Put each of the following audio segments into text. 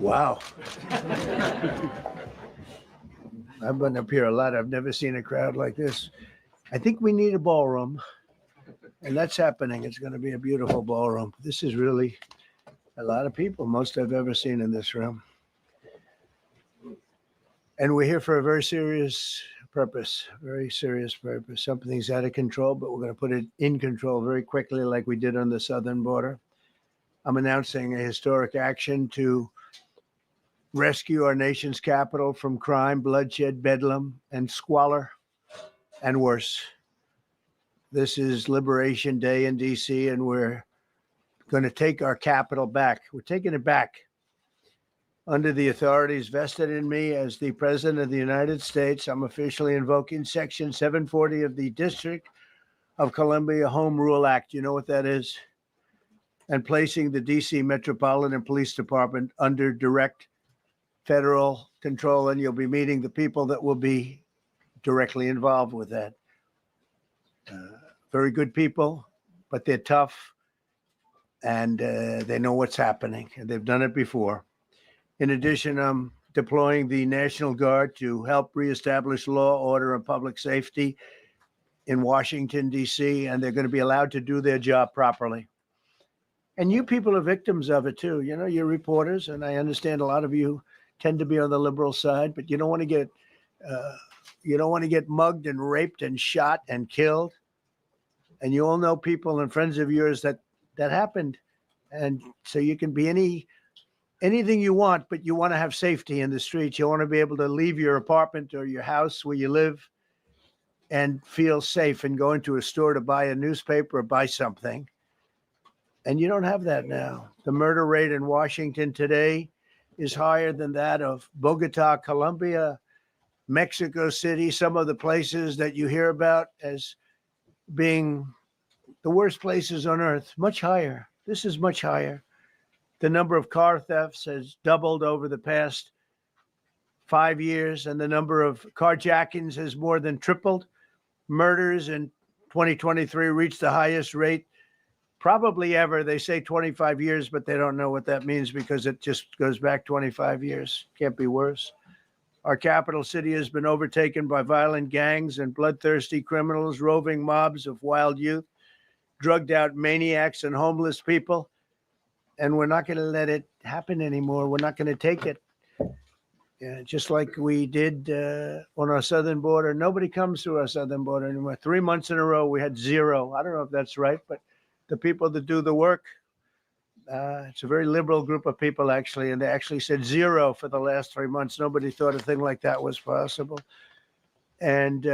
Wow. I've been up here a lot. I've never seen a crowd like this. I think we need a ballroom, and that's happening. It's going to be a beautiful ballroom. This is really a lot of people, most I've ever seen in this room. And we're here for a very serious purpose, very serious purpose. Something's out of control, but we're going to put it in control very quickly like we did on the southern border. I'm announcing a historic action to rescue our nation's capital from crime, bloodshed, bedlam, and squalor, and worse. This is Liberation Day in D.C., and we're going to take our capital back. We're taking it back under the authorities vested in me as the President of the United States. I'm officially invoking Section 740 of the District of Columbia Home Rule Act. You know what that is? And placing the D.C. Metropolitan Police Department under direct federal control, and you'll be meeting the people that will be directly involved with that. Very good people, but they're tough, and they know what's happening, and they've done it before. In addition, I'm deploying the National Guard to help reestablish law, order, and public safety in Washington, D.C., and they're going to be allowed to do their job properly. And you people are victims of it, too. You know, you're reporters, and I understand a lot of you tend to be on the liberal side, but you don't want to get mugged and raped and shot and killed. And you all know people and friends of yours that happened. And so you can be anything you want, but you want to have safety in the streets. You want to be able to leave your apartment or your house where you live and feel safe and go into a store to buy a newspaper or buy something. And you don't have that now. The murder rate in Washington today is higher than that of Bogota, Colombia, Mexico City, some of the places that you hear about as being the worst places on earth, much higher. This is much higher. The number of car thefts has doubled over the past 5 years, and the number of carjackings has more than tripled. Murders in 2023 reached the highest rate probably ever. They say 25 years, but they don't know what that means because it just goes back 25 years. Can't be worse. Our capital city has been overtaken by violent gangs and bloodthirsty criminals, roving mobs of wild youth, drugged out maniacs and homeless people. And we're not going to let it happen anymore. We're not going to take it. Just like we did on our southern border. Nobody comes through our southern border anymore. 3 months in a row, we had zero. I don't know if that's right, but the people that do the work, it's a very liberal group of people, actually, and they actually said zero for the last 3 months. Nobody thought a thing like that was possible. And,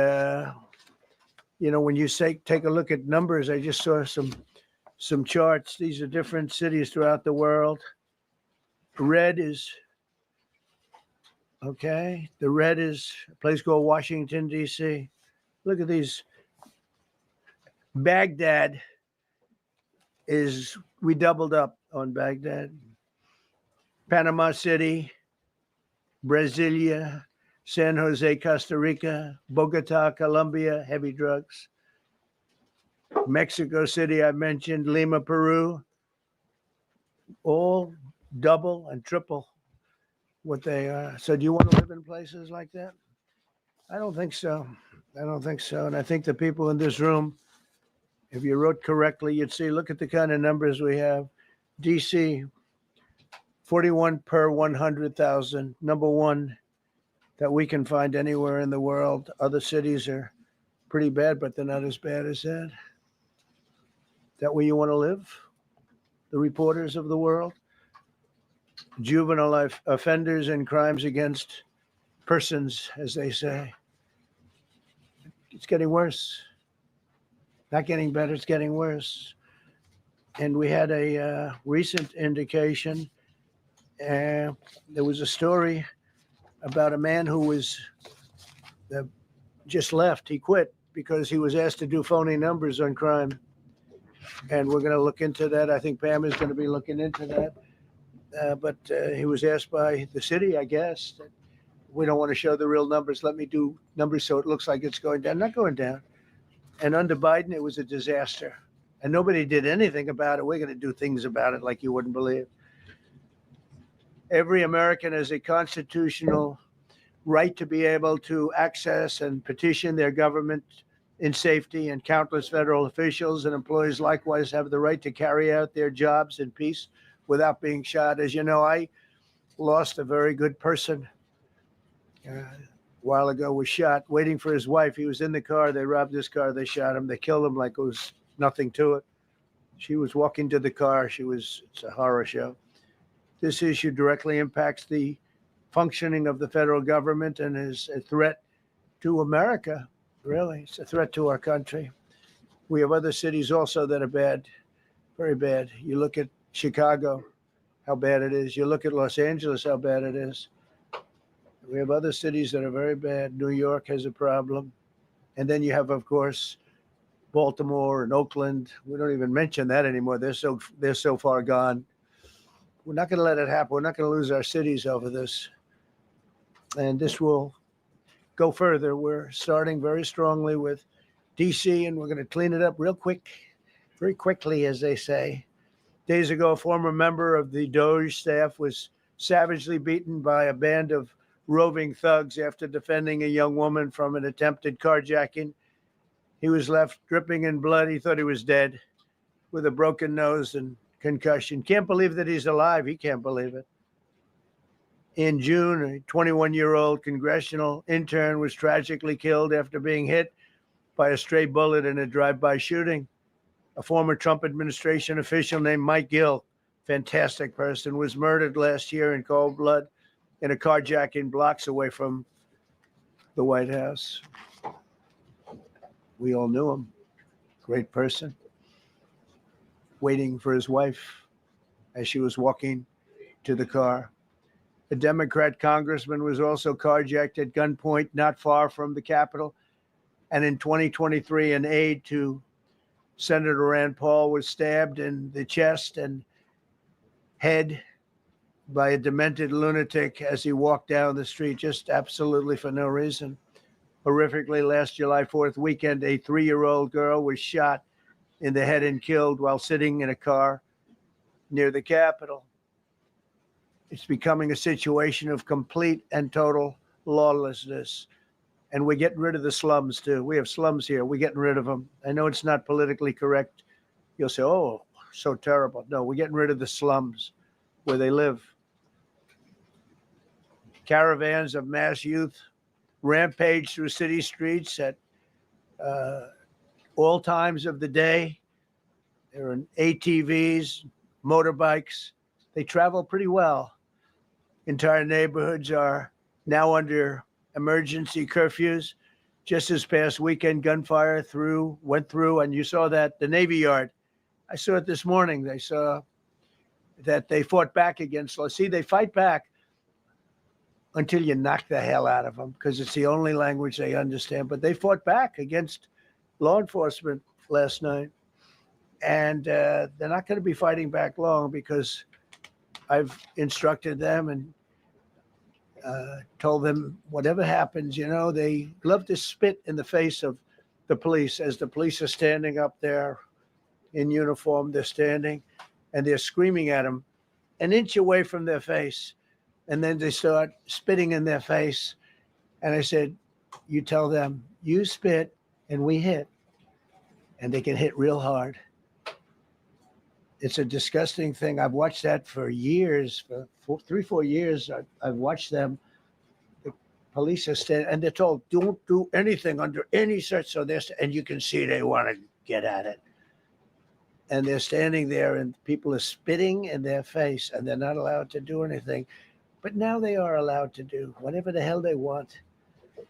when you take a look at numbers, I just saw some charts. These are different cities throughout the world. Red is, okay, the red is a place called Washington, D.C. Look at these. Baghdad we doubled up on Baghdad. Panama City, Brasilia, San Jose, Costa Rica, Bogota, Colombia, heavy drugs. Mexico City, I mentioned, Lima, Peru, all double and triple what they are. So do you want to live in places like that? I don't think so. And I think the people in this room, if you wrote correctly, you'd see, look at the kind of numbers we have. DC, 41 per 100,000, number one that we can find anywhere in the world. Other cities are pretty bad, but they're not as bad as that. Is that where you want to live? The reporters of the world? Juvenile offenders and crimes against persons, as they say. It's getting worse. Not getting better, it's getting worse. And we had a recent indication. There was a story about a man who was just left. He quit because he was asked to do phony numbers on crime. And we're going to look into that. I think Pam is going to be looking into that. But he was asked by the city, I guess, that we don't want to show the real numbers. Let me do numbers so it looks like it's going down. Not going down. And under Biden, it was a disaster. And nobody did anything about it. We're going to do things about it like you wouldn't believe. Every American has a constitutional right to be able to access and petition their government in safety, and countless federal officials and employees likewise have the right to carry out their jobs in peace without being shot. As you know, I lost a very good person a while ago, was shot waiting for his wife. He was in the car. They robbed his car. They shot him. They killed him like it was nothing to it. She was walking to the car. It's a horror show. This issue directly impacts the functioning of the federal government and is a threat to America. Really, it's a threat to our country. We have other cities also that are bad, very bad. You look at Chicago, how bad it is. You look at Los Angeles, how bad it is. We have other cities that are very bad. New York has a problem. And then you have, of course, Baltimore and Oakland. We don't even mention that anymore. They're so far gone. We're not going to let it happen. We're not going to lose our cities over this. And this will go further. We're starting very strongly with DC, and we're going to clean it up real quick, very quickly, as they say. Days ago, a former member of the Doge staff was savagely beaten by a band of roving thugs after defending a young woman from an attempted carjacking. He was left dripping in blood. He thought he was dead with a broken nose and concussion. Can't believe that he's alive. He can't believe it. In June, a 21-year-old congressional intern was tragically killed after being hit by a stray bullet in a drive-by shooting. A former Trump administration official named Mike Gill, fantastic person, was murdered last year in cold blood in a carjacking blocks away from the White House. We all knew him. Great person. Waiting for his wife as she was walking to the car. A Democrat congressman was also carjacked at gunpoint not far from the Capitol. And in 2023, an aide to Senator Rand Paul was stabbed in the chest and head by a demented lunatic as he walked down the street, just absolutely for no reason. Horrifically, last July 4th weekend, a 3-year-old girl was shot in the head and killed while sitting in a car near the Capitol. It's becoming a situation of complete and total lawlessness. And we're getting rid of the slums, too. We have slums here. We're getting rid of them. I know it's not politically correct. You'll say, oh, so terrible. No, we're getting rid of the slums where they live. Caravans of mass youth rampage through city streets at all times of the day. There are ATVs, motorbikes. They travel pretty well. Entire neighborhoods are now under emergency curfews. Just this past weekend, gunfire went through, and you saw that, the Navy Yard. I saw it this morning. They saw that they fought back against law. See, they fight back until you knock the hell out of them, because it's the only language they understand. But they fought back against law enforcement last night. And they're not going to be fighting back long, because I've instructed them and told them whatever happens, they love to spit in the face of the police as the police are standing up there in uniform. They're standing and they're screaming at them an inch away from their face. And then they start spitting in their face. And I said, you tell them, you spit and we hit. And they can hit real hard. It's a disgusting thing. I've watched that for years, for 3-4 years. I've watched them. The police are standing, and they're told, don't do anything under any such. So and you can see they want to get at it. And they're standing there, and people are spitting in their face, and they're not allowed to do anything. But now they are allowed to do whatever the hell they want.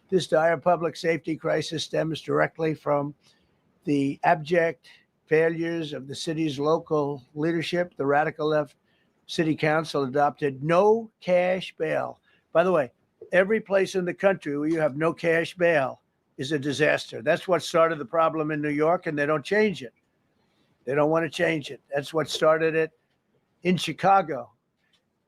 This dire public safety crisis stems directly from the abject failures of the city's local leadership. The radical left city council adopted no cash bail. By the way, every place in the country where you have no cash bail is a disaster. That's what started the problem in New York, and they don't change it. They don't want to change it. That's what started it in Chicago.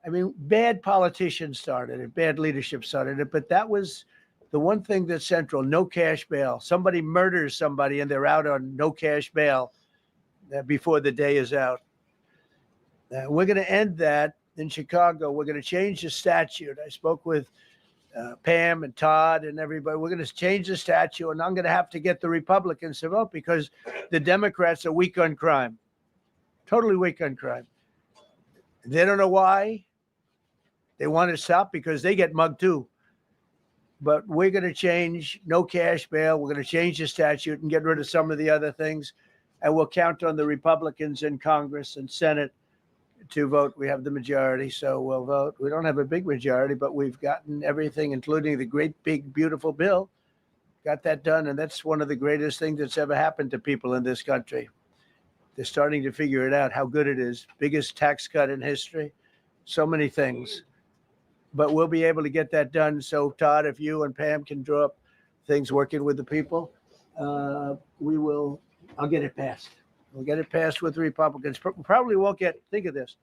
I mean, bad politicians started it, bad leadership started it, but that was the one thing that's central, no cash bail. Somebody murders somebody and they're out on no cash bail before the day is out. We're going to end that in Chicago, we're going to change the statute. I spoke with Pam and Todd and everybody. We're going to change the statute, and I'm going to have to get the Republicans to vote because the Democrats are weak on crime, totally weak on crime. They don't know why. They want to stop because they get mugged too. But we're going to change no cash bail. We're going to change the statute and get rid of some of the other things. And we'll count on the Republicans in Congress and Senate to vote. We have the majority, so we'll vote. We don't have a big majority, but we've gotten everything, including the great, big, beautiful bill. Got that done, and that's one of the greatest things that's ever happened to people in this country. They're starting to figure it out, how good it is. Biggest tax cut in history. So many things. But we'll be able to get that done. So, Todd, if you and Pam can draw up things working with the people, we will. I'll get it passed. We'll get it passed with the Republicans. Probably won't get, think of this,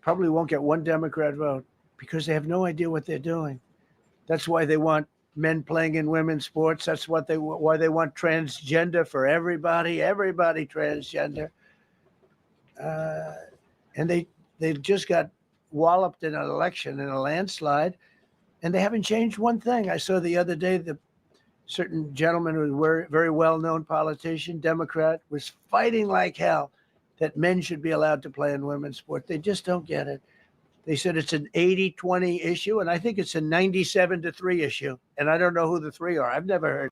probably won't get one Democrat vote because they have no idea what they're doing. That's why they want men playing in women's sports. That's why they want transgender for everybody transgender. And they just got walloped in an election in a landslide, and they haven't changed one thing. I saw the other day the certain gentleman who was very well-known politician, Democrat, was fighting like hell that men should be allowed to play in women's sport. They just don't get it. They said it's an 80-20 issue, and I think it's a 97-3 issue. And I don't know who the three are. I've never heard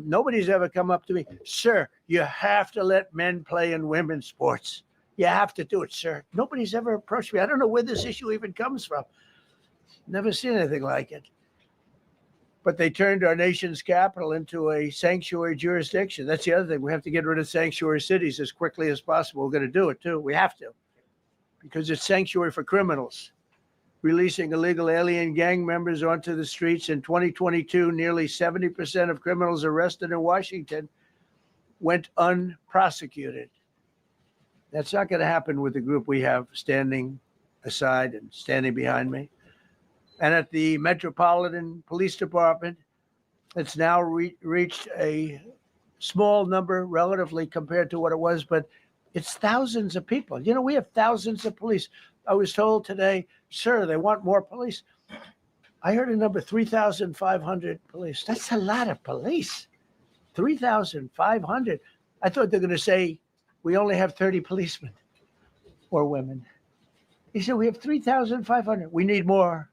nobody's ever come up to me, sir, you have to let men play in women's sports. You have to do it, sir. Nobody's ever approached me. I don't know where this issue even comes from. Never seen anything like it. But they turned our nation's capital into a sanctuary jurisdiction. That's the other thing. We have to get rid of sanctuary cities as quickly as possible. We're going to do it, too. We have to. Because it's sanctuary for criminals. Releasing illegal alien gang members onto the streets. In 2022, nearly 70% of criminals arrested in Washington went unprosecuted. That's not going to happen with the group we have standing aside and standing behind me. And at the Metropolitan Police Department, it's now reached a small number relatively compared to what it was, but it's thousands of people. You know, we have thousands of police. I was told today, sir, they want more police. I heard a number, 3,500 police. That's a lot of police. 3,500. I thought they're going to say, we only have 30 policemen or women. He said, we have 3,500. We need more.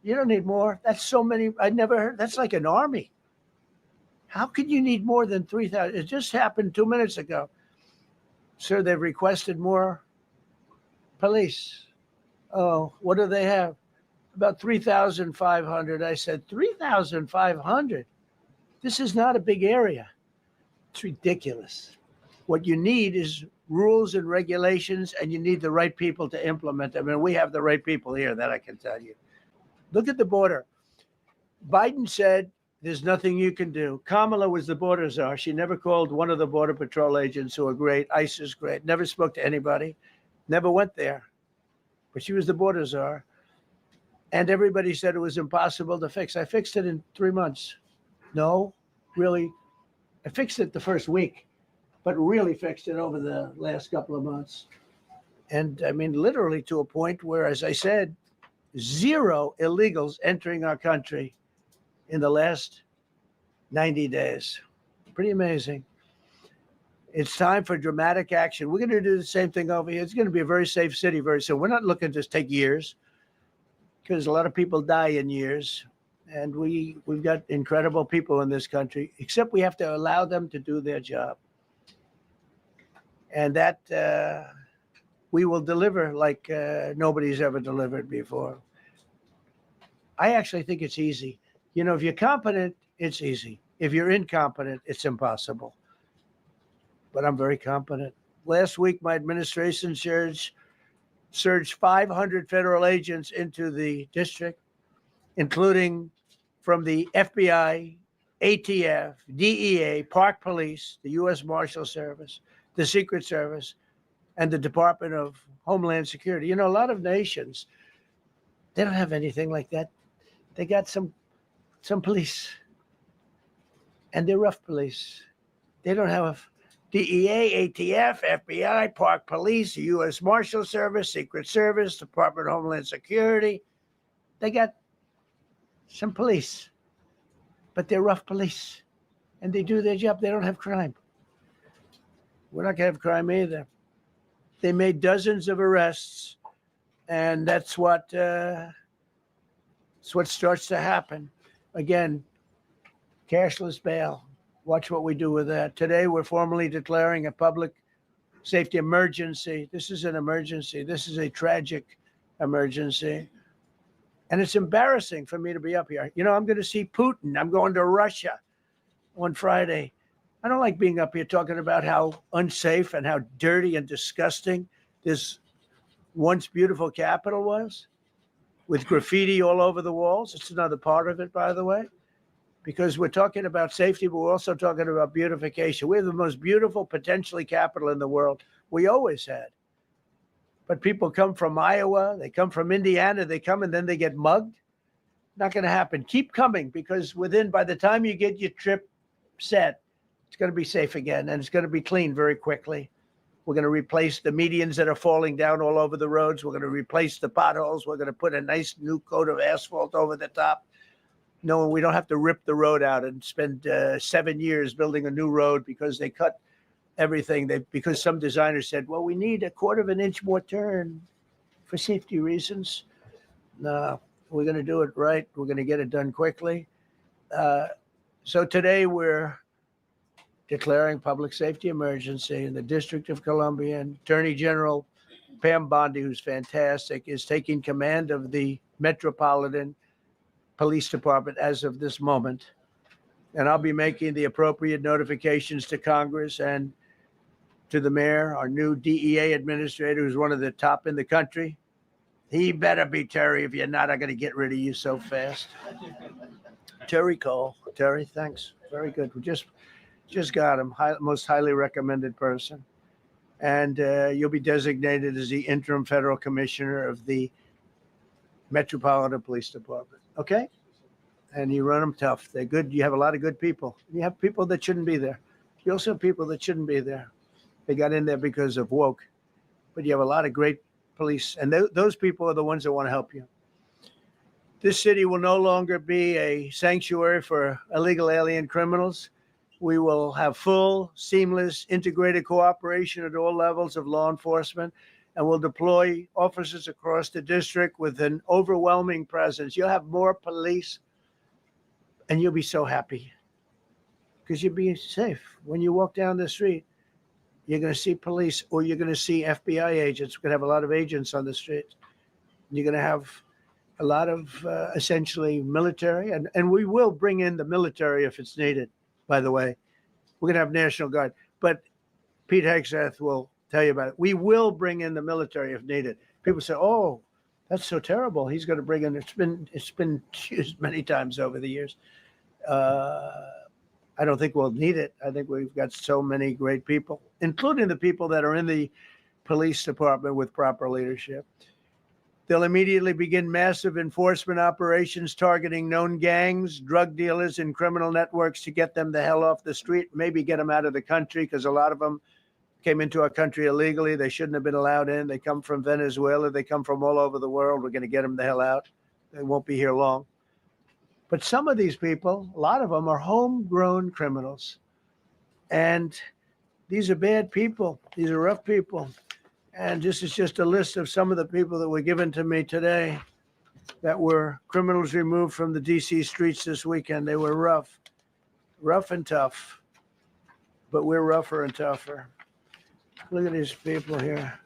You don't need more. That's so many. I never heard. That's like an army. How could you need more than 3,000? It just happened 2 minutes ago. Sir, they've requested more police. Oh, what do they have? About 3,500. I said, 3,500? This is not a big area. It's ridiculous. What you need is rules and regulations, and you need the right people to implement them. And we have the right people here, that I can tell you. Look at the border. Biden said there's nothing you can do. Kamala was the border czar. She never called one of the Border Patrol agents who are great. ICE is great. Never spoke to anybody. Never went there. But she was the border czar. And everybody said it was impossible to fix. I fixed it in 3 months. No, really. I fixed it the first week, but really fixed it over the last couple of months. And I mean, literally to a point where, as I said, 0 illegals entering our country in the last 90 days. Pretty amazing. It's time for dramatic action. We're going to do the same thing over here. It's going to be a very safe city very soon. We're not looking to take years because a lot of people die in years. And we've got incredible people in this country, except we have to allow them to do their job. And that we will deliver like nobody's ever delivered before. I actually think it's easy. You know, if you're competent, it's easy. If you're incompetent, it's impossible. But I'm very competent. Last week, my administration surged 500 federal agents into the district, including from the FBI, ATF, DEA, Park Police, the U.S. Marshal Service, the Secret Service, and the Department of Homeland Security. You know, a lot of nations, they don't have anything like that. They got some police, and they're rough police. They don't have DEA, ATF, FBI, Park Police, U.S. Marshal Service, Secret Service, Department of Homeland Security. They got some police, but they're rough police, and they do their job. They don't have crime. We're not going to have crime either. They made dozens of arrests, and that's what starts to happen. Again, cashless bail. Watch what we do with that. Today, we're formally declaring a public safety emergency. This is an emergency. This is a tragic emergency. And it's embarrassing for me to be up here. You know, I'm going to see Putin. I'm going to Russia on Friday. I don't like being up here talking about how unsafe and how dirty and disgusting this once beautiful capital was, with graffiti all over the walls. It's another part of it, by the way, because we're talking about safety, but we're also talking about beautification. We have the most beautiful, potentially, capital in the world. We always had. But people come from Iowa, they come from Indiana, they come and then they get mugged. Not going to happen. Keep coming, because by the time you get your trip set, it's going to be safe again, and it's going to be clean very quickly. We're going to replace the medians that are falling down all over the roads. We're going to replace the potholes. We're going to put a nice new coat of asphalt over the top. No, we don't have to rip the road out and spend 7 years building a new road because they cut everything. Because some designers said, well, we need a 1/4 inch more turn for safety reasons. No, we're going to do it right. We're going to get it done quickly. So today we're declaring public safety emergency in the District of Columbia, and Attorney General Pam Bondi, who's fantastic, is taking command of the Metropolitan Police Department as of this moment. And I'll be making the appropriate notifications to Congress and to the mayor, our new DEA administrator, who's one of the top in the country. He better be Terry. If you're not, I'm going to get rid of you so fast. Terry Cole. Terry, thanks. Very good. We just got him. Most highly recommended person. And you'll be designated as the interim federal commissioner of the Metropolitan Police Department. Okay? And you run them tough. They're good. You have a lot of good people. You have people that shouldn't be there. You also have people that shouldn't be there. They got in there because of woke. But you have a lot of great police. And those people are the ones that want to help you. This city will no longer be a sanctuary for illegal alien criminals. We will have full, seamless, integrated cooperation at all levels of law enforcement, and we'll deploy officers across the district with an overwhelming presence. You'll have more police, and you'll be so happy because you'll be safe. When you walk down the street, you're going to see police, or you're going to see FBI agents. We're going to have a lot of agents on the streets. You're going to have a lot of essentially military, and we will bring in the military if it's needed. By the way, we're going to have National Guard, but Pete Hegseth will tell you about it. We will bring in the military if needed. People say, oh, that's so terrible. He's going to bring in, it's been used many times over the years. I don't think we'll need it. I think we've got so many great people, including the people that are in the police department with proper leadership. They'll immediately begin massive enforcement operations targeting known gangs, drug dealers, and criminal networks to get them the hell off the street, maybe get them out of the country, because a lot of them came into our country illegally. They shouldn't have been allowed in. They come from Venezuela. They come from all over the world. We're going to get them the hell out. They won't be here long. But some of these people, a lot of them, are homegrown criminals. And these are bad people. These are rough people. And this is just a list of some of the people that were given to me today that were criminals removed from the D.C. streets this weekend. They were rough and tough, but we're rougher and tougher. Look at these people here.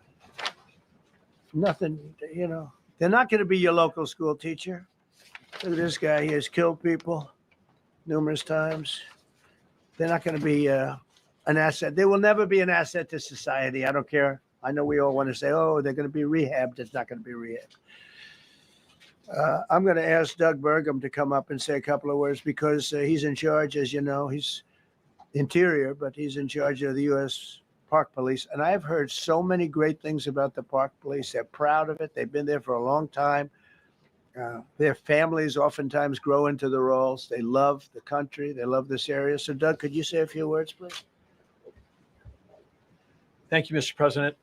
Nothing, you know. They're not going to be your local school teacher. Look at this guy. He has killed people numerous times. They're not going to be an asset. They will never be an asset to society. I don't care. I know we all want to say, oh, they're going to be rehabbed. It's not going to be rehabbed. I'm going to ask Doug Burgum to come up and say a couple of words because he's in charge, as you know. He's Interior, but he's in charge of the U.S. Park Police. And I've heard so many great things about the Park Police. They're proud of it. They've been there for a long time. Their families oftentimes grow into the roles. They love the country. They love this area. So, Doug, could you say a few words, please? Thank you, Mr. President.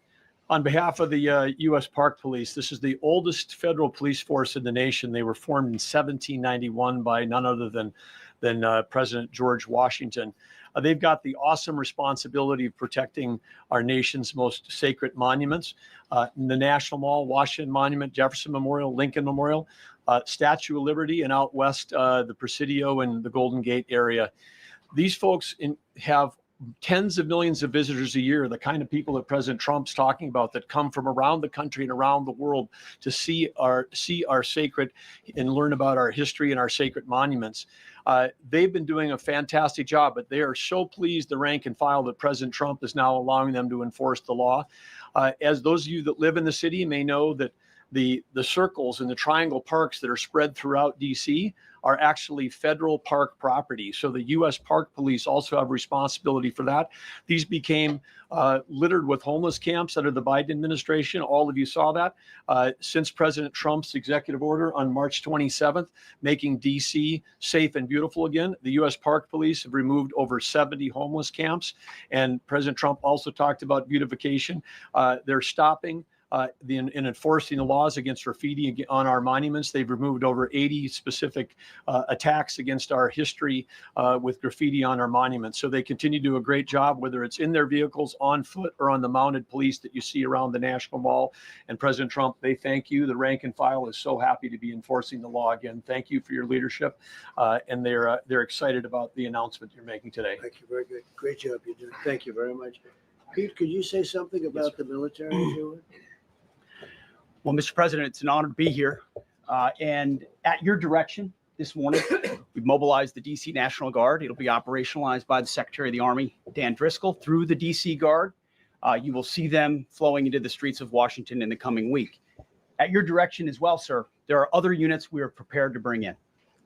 On behalf of the U.S. Park Police, this is the oldest federal police force in the nation. They were formed in 1791 by none other than President George Washington. They've got the awesome responsibility of protecting our nation's most sacred monuments. In the National Mall, Washington Monument, Jefferson Memorial, Lincoln Memorial, Statue of Liberty, and out west, the Presidio and the Golden Gate area. These folks have tens of millions of visitors a year, the kind of people that President Trump's talking about that come from around the country and around the world to see our sacred and learn about our history and our sacred monuments. They've been doing a fantastic job, but they are so pleased, the rank and file, that President Trump is now allowing them to enforce the law. As those of you that live in the city may know, that the circles and the triangle parks that are spread throughout DC are actually federal park property. So the U.S. Park Police also have responsibility for that. These became littered with homeless camps under the Biden administration. All of you saw that. Since President Trump's executive order on March 27th, making DC safe and beautiful again, the U.S. Park Police have removed over 70 homeless camps. And President Trump also talked about beautification. They're stopping in enforcing the laws against graffiti on our monuments. They've removed over 80 specific attacks against our history with graffiti on our monuments. So they continue to do a great job, whether it's in their vehicles, on foot, or on the mounted police that you see around the National Mall. And President Trump, they thank you. The rank and file is so happy to be enforcing the law again. Thank you for your leadership. And they're excited about the announcement you're making today. Thank you. Very good. Great job you're doing. Thank you very much. Pete, could you say something about the military? Well, Mr. President, it's an honor to be here. And at your direction this morning, we've mobilized the DC National Guard. It'll be operationalized by the Secretary of the Army, Dan Driscoll, through the DC Guard. You will see them flowing into the streets of Washington in the coming week. At your direction as well, sir, there are other units we are prepared to bring in.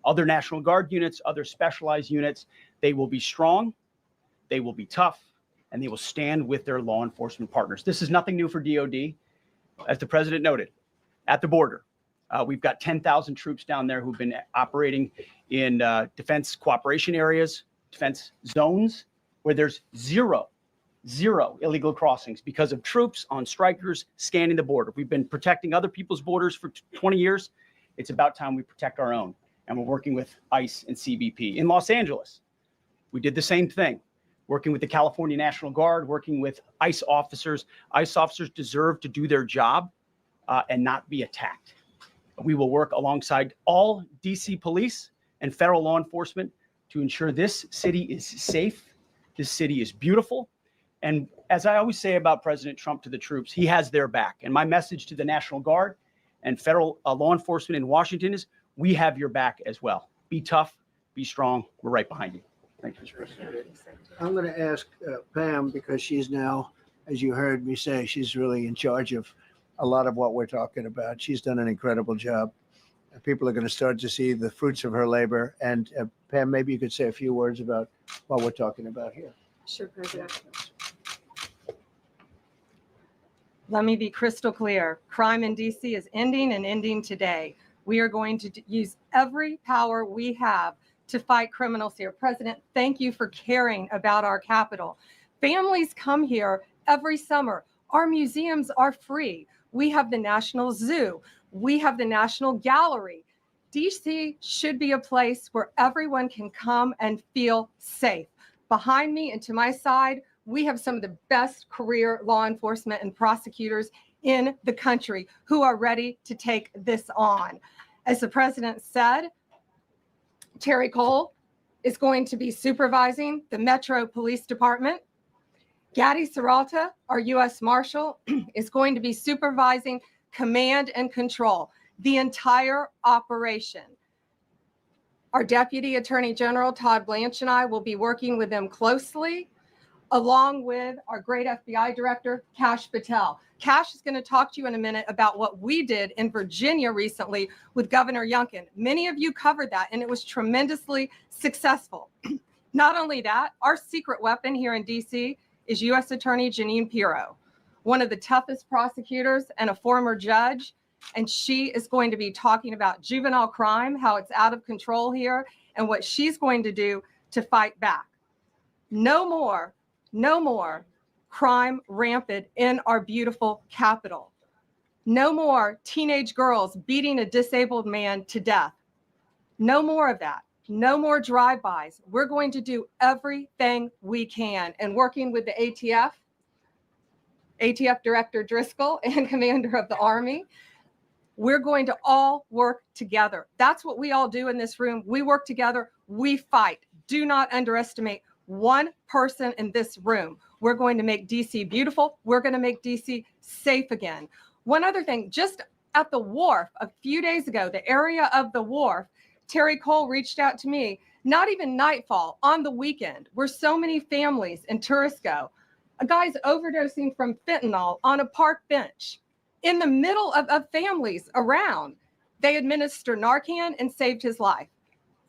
Other National Guard units, other specialized units. They will be strong, they will be tough, and they will stand with their law enforcement partners. This is nothing new for DOD. As the president noted, at the border, we've got 10,000 troops down there who've been operating in defense cooperation areas, defense zones, where there's zero illegal crossings because of troops on strikers scanning the border. We've been protecting other people's borders for 20 years. It's about time we protect our own. And we're working with ICE and CBP. In Los Angeles, we did the same thing. Working with the California National Guard, working with ICE officers. ICE officers deserve to do their job and not be attacked. We will work alongside all DC police and federal law enforcement to ensure this city is safe, this city is beautiful. And as I always say about President Trump to the troops, he has their back. And my message to the National Guard and federal law enforcement in Washington is, we have your back as well. Be tough, be strong, we're right behind you. Thank you, Mr. President. I'm going to ask Pam, because she's now, as you heard me say, she's really in charge of a lot of what we're talking about. She's done an incredible job. People are going to start to see the fruits of her labor. And Pam, maybe you could say a few words about what we're talking about here. Sure, President. Let me be crystal clear. Crime in DC is ending and ending today. We are going to use every power we have to fight criminals here. President, thank you for caring about our capital. Families come here every summer. Our museums are free. We have the National Zoo. We have the National Gallery. DC should be a place where everyone can come and feel safe. Behind me and to my side, we have some of the best career law enforcement and prosecutors in the country who are ready to take this on. As the president said, Terry Cole is going to be supervising the Metro Police Department. Gadi Serralta, our U.S. Marshal, is going to be supervising command and control, the entire operation. Our Deputy Attorney General, Todd Blanche, and I will be working with them closely, along with our great FBI Director, Kash Patel. Kash is going to talk to you in a minute about what we did in Virginia recently with Governor Youngkin. Many of you covered that, and it was tremendously successful. Not only that, our secret weapon here in DC is U.S. Attorney Jeanine Pirro, one of the toughest prosecutors and a former judge. And she is going to be talking about juvenile crime, how it's out of control here, and what she's going to do to fight back. No more crime rampant in our beautiful capital. No more teenage girls beating a disabled man to death. No more of that. No more drive-bys. We're going to do everything we can. And working with the ATF Director Driscoll and Commander of the Army, we're going to all work together. That's what we all do in this room. We work together. We fight. Do not underestimate one person in this room. We're going to make DC beautiful. We're going to make DC safe again. One other thing, just at the wharf a few days ago, the area of the wharf, Terry Cole reached out to me, not even nightfall, on the weekend, where so many families and tourists go. A guy's overdosing from fentanyl on a park bench in the middle of families around. They administer Narcan and saved his life.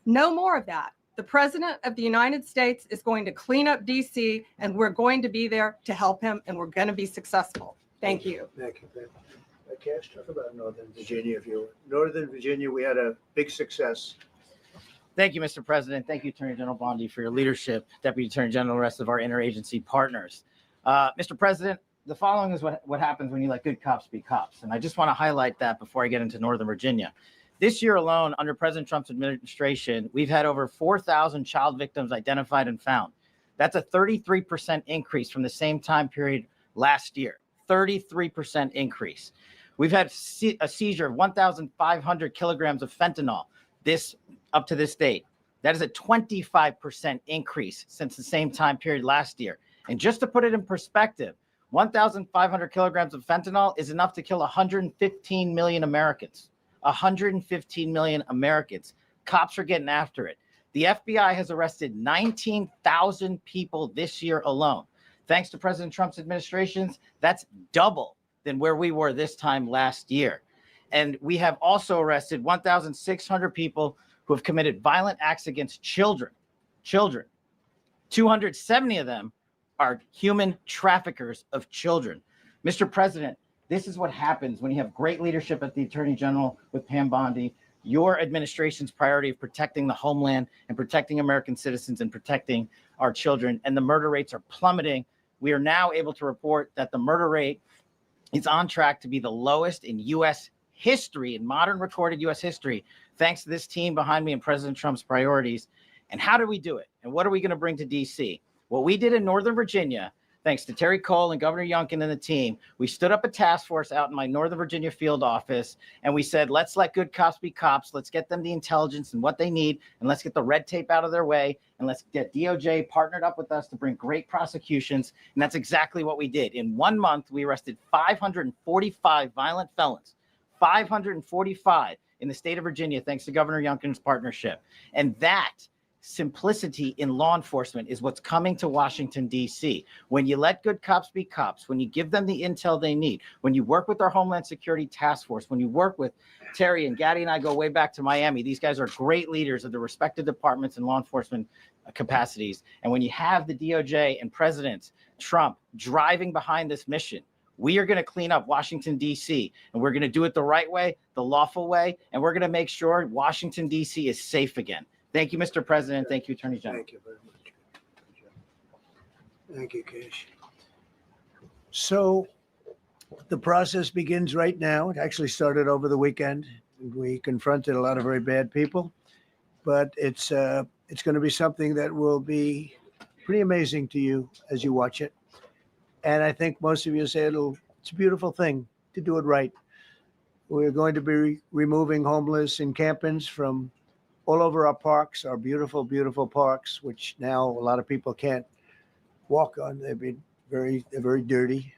No more of that. The President of the United States is going to clean up DC, and we're going to be there to help him, and we're going to be successful. Thank you. Thank you, Ben. Cash, talk about Northern Virginia. If you Northern Virginia, we had a big success. Thank you, Mr. President. Thank you, Attorney General Bondi, for your leadership, Deputy Attorney General, and the rest of our interagency partners. Mr. President, the following is what happens when you let good cops be cops. And I just want to highlight that before I get into Northern Virginia. This year alone, under President Trump's administration, we've had over 4,000 child victims identified and found. That's a 33% increase from the same time period last year. 33% increase. We've had a seizure of 1,500 kilograms of fentanyl up to this date. That is a 25% increase since the same time period last year. And just to put it in perspective, 1,500 kilograms of fentanyl is enough to kill 115 million Americans. 115 million Americans. Cops are getting after it. The FBI has arrested 19,000 people this year alone. Thanks to President Trump's administrations, that's double than where we were this time last year. And we have also arrested 1,600 people who have committed violent acts against children. 270 of them are human traffickers of children. Mr. President, this is what happens when you have great leadership at the Attorney General with Pam Bondi. Your administration's priority of protecting the homeland and protecting American citizens and protecting our children, and the murder rates are plummeting. We are now able to report that the murder rate is on track to be the lowest in U.S. history, in modern recorded U.S. history, thanks to this team behind me and President Trump's priorities. And how do we do it? And what are we going to bring to D.C.? What we did in Northern Virginia, thanks to Terry Cole and Governor Youngkin and the team, we stood up a task force out in my Northern Virginia field office, and we said, let's let good cops be cops. Let's get them the intelligence and what they need, and let's get the red tape out of their way, and let's get DOJ partnered up with us to bring great prosecutions. And that's exactly what we did. In 1 month, we arrested 545 violent felons, 545 in the state of Virginia, thanks to Governor Youngkin's partnership. And that simplicity in law enforcement is what's coming to Washington, D.C. When you let good cops be cops, when you give them the intel they need, when you work with our Homeland Security Task Force, when you work with Terry and Gaddy, and I go way back to Miami. These guys are great leaders of the respective departments and law enforcement capacities. And when you have the DOJ and President Trump driving behind this mission, we are going to clean up Washington, D.C., and we're going to do it the right way, the lawful way, and we're going to make sure Washington, D.C. is safe again. Thank you, Mr. President. Thank you, Attorney General. Thank you very much. Thank you, Cash. So the process begins right now. It actually started over the weekend. We confronted a lot of very bad people, but it's going to be something that will be pretty amazing to you as you watch it. And I think most of you say it's a beautiful thing to do it right. We're going to be removing homeless encampments from all over our parks, our beautiful, beautiful parks, which now a lot of people can't walk on. They're very dirty,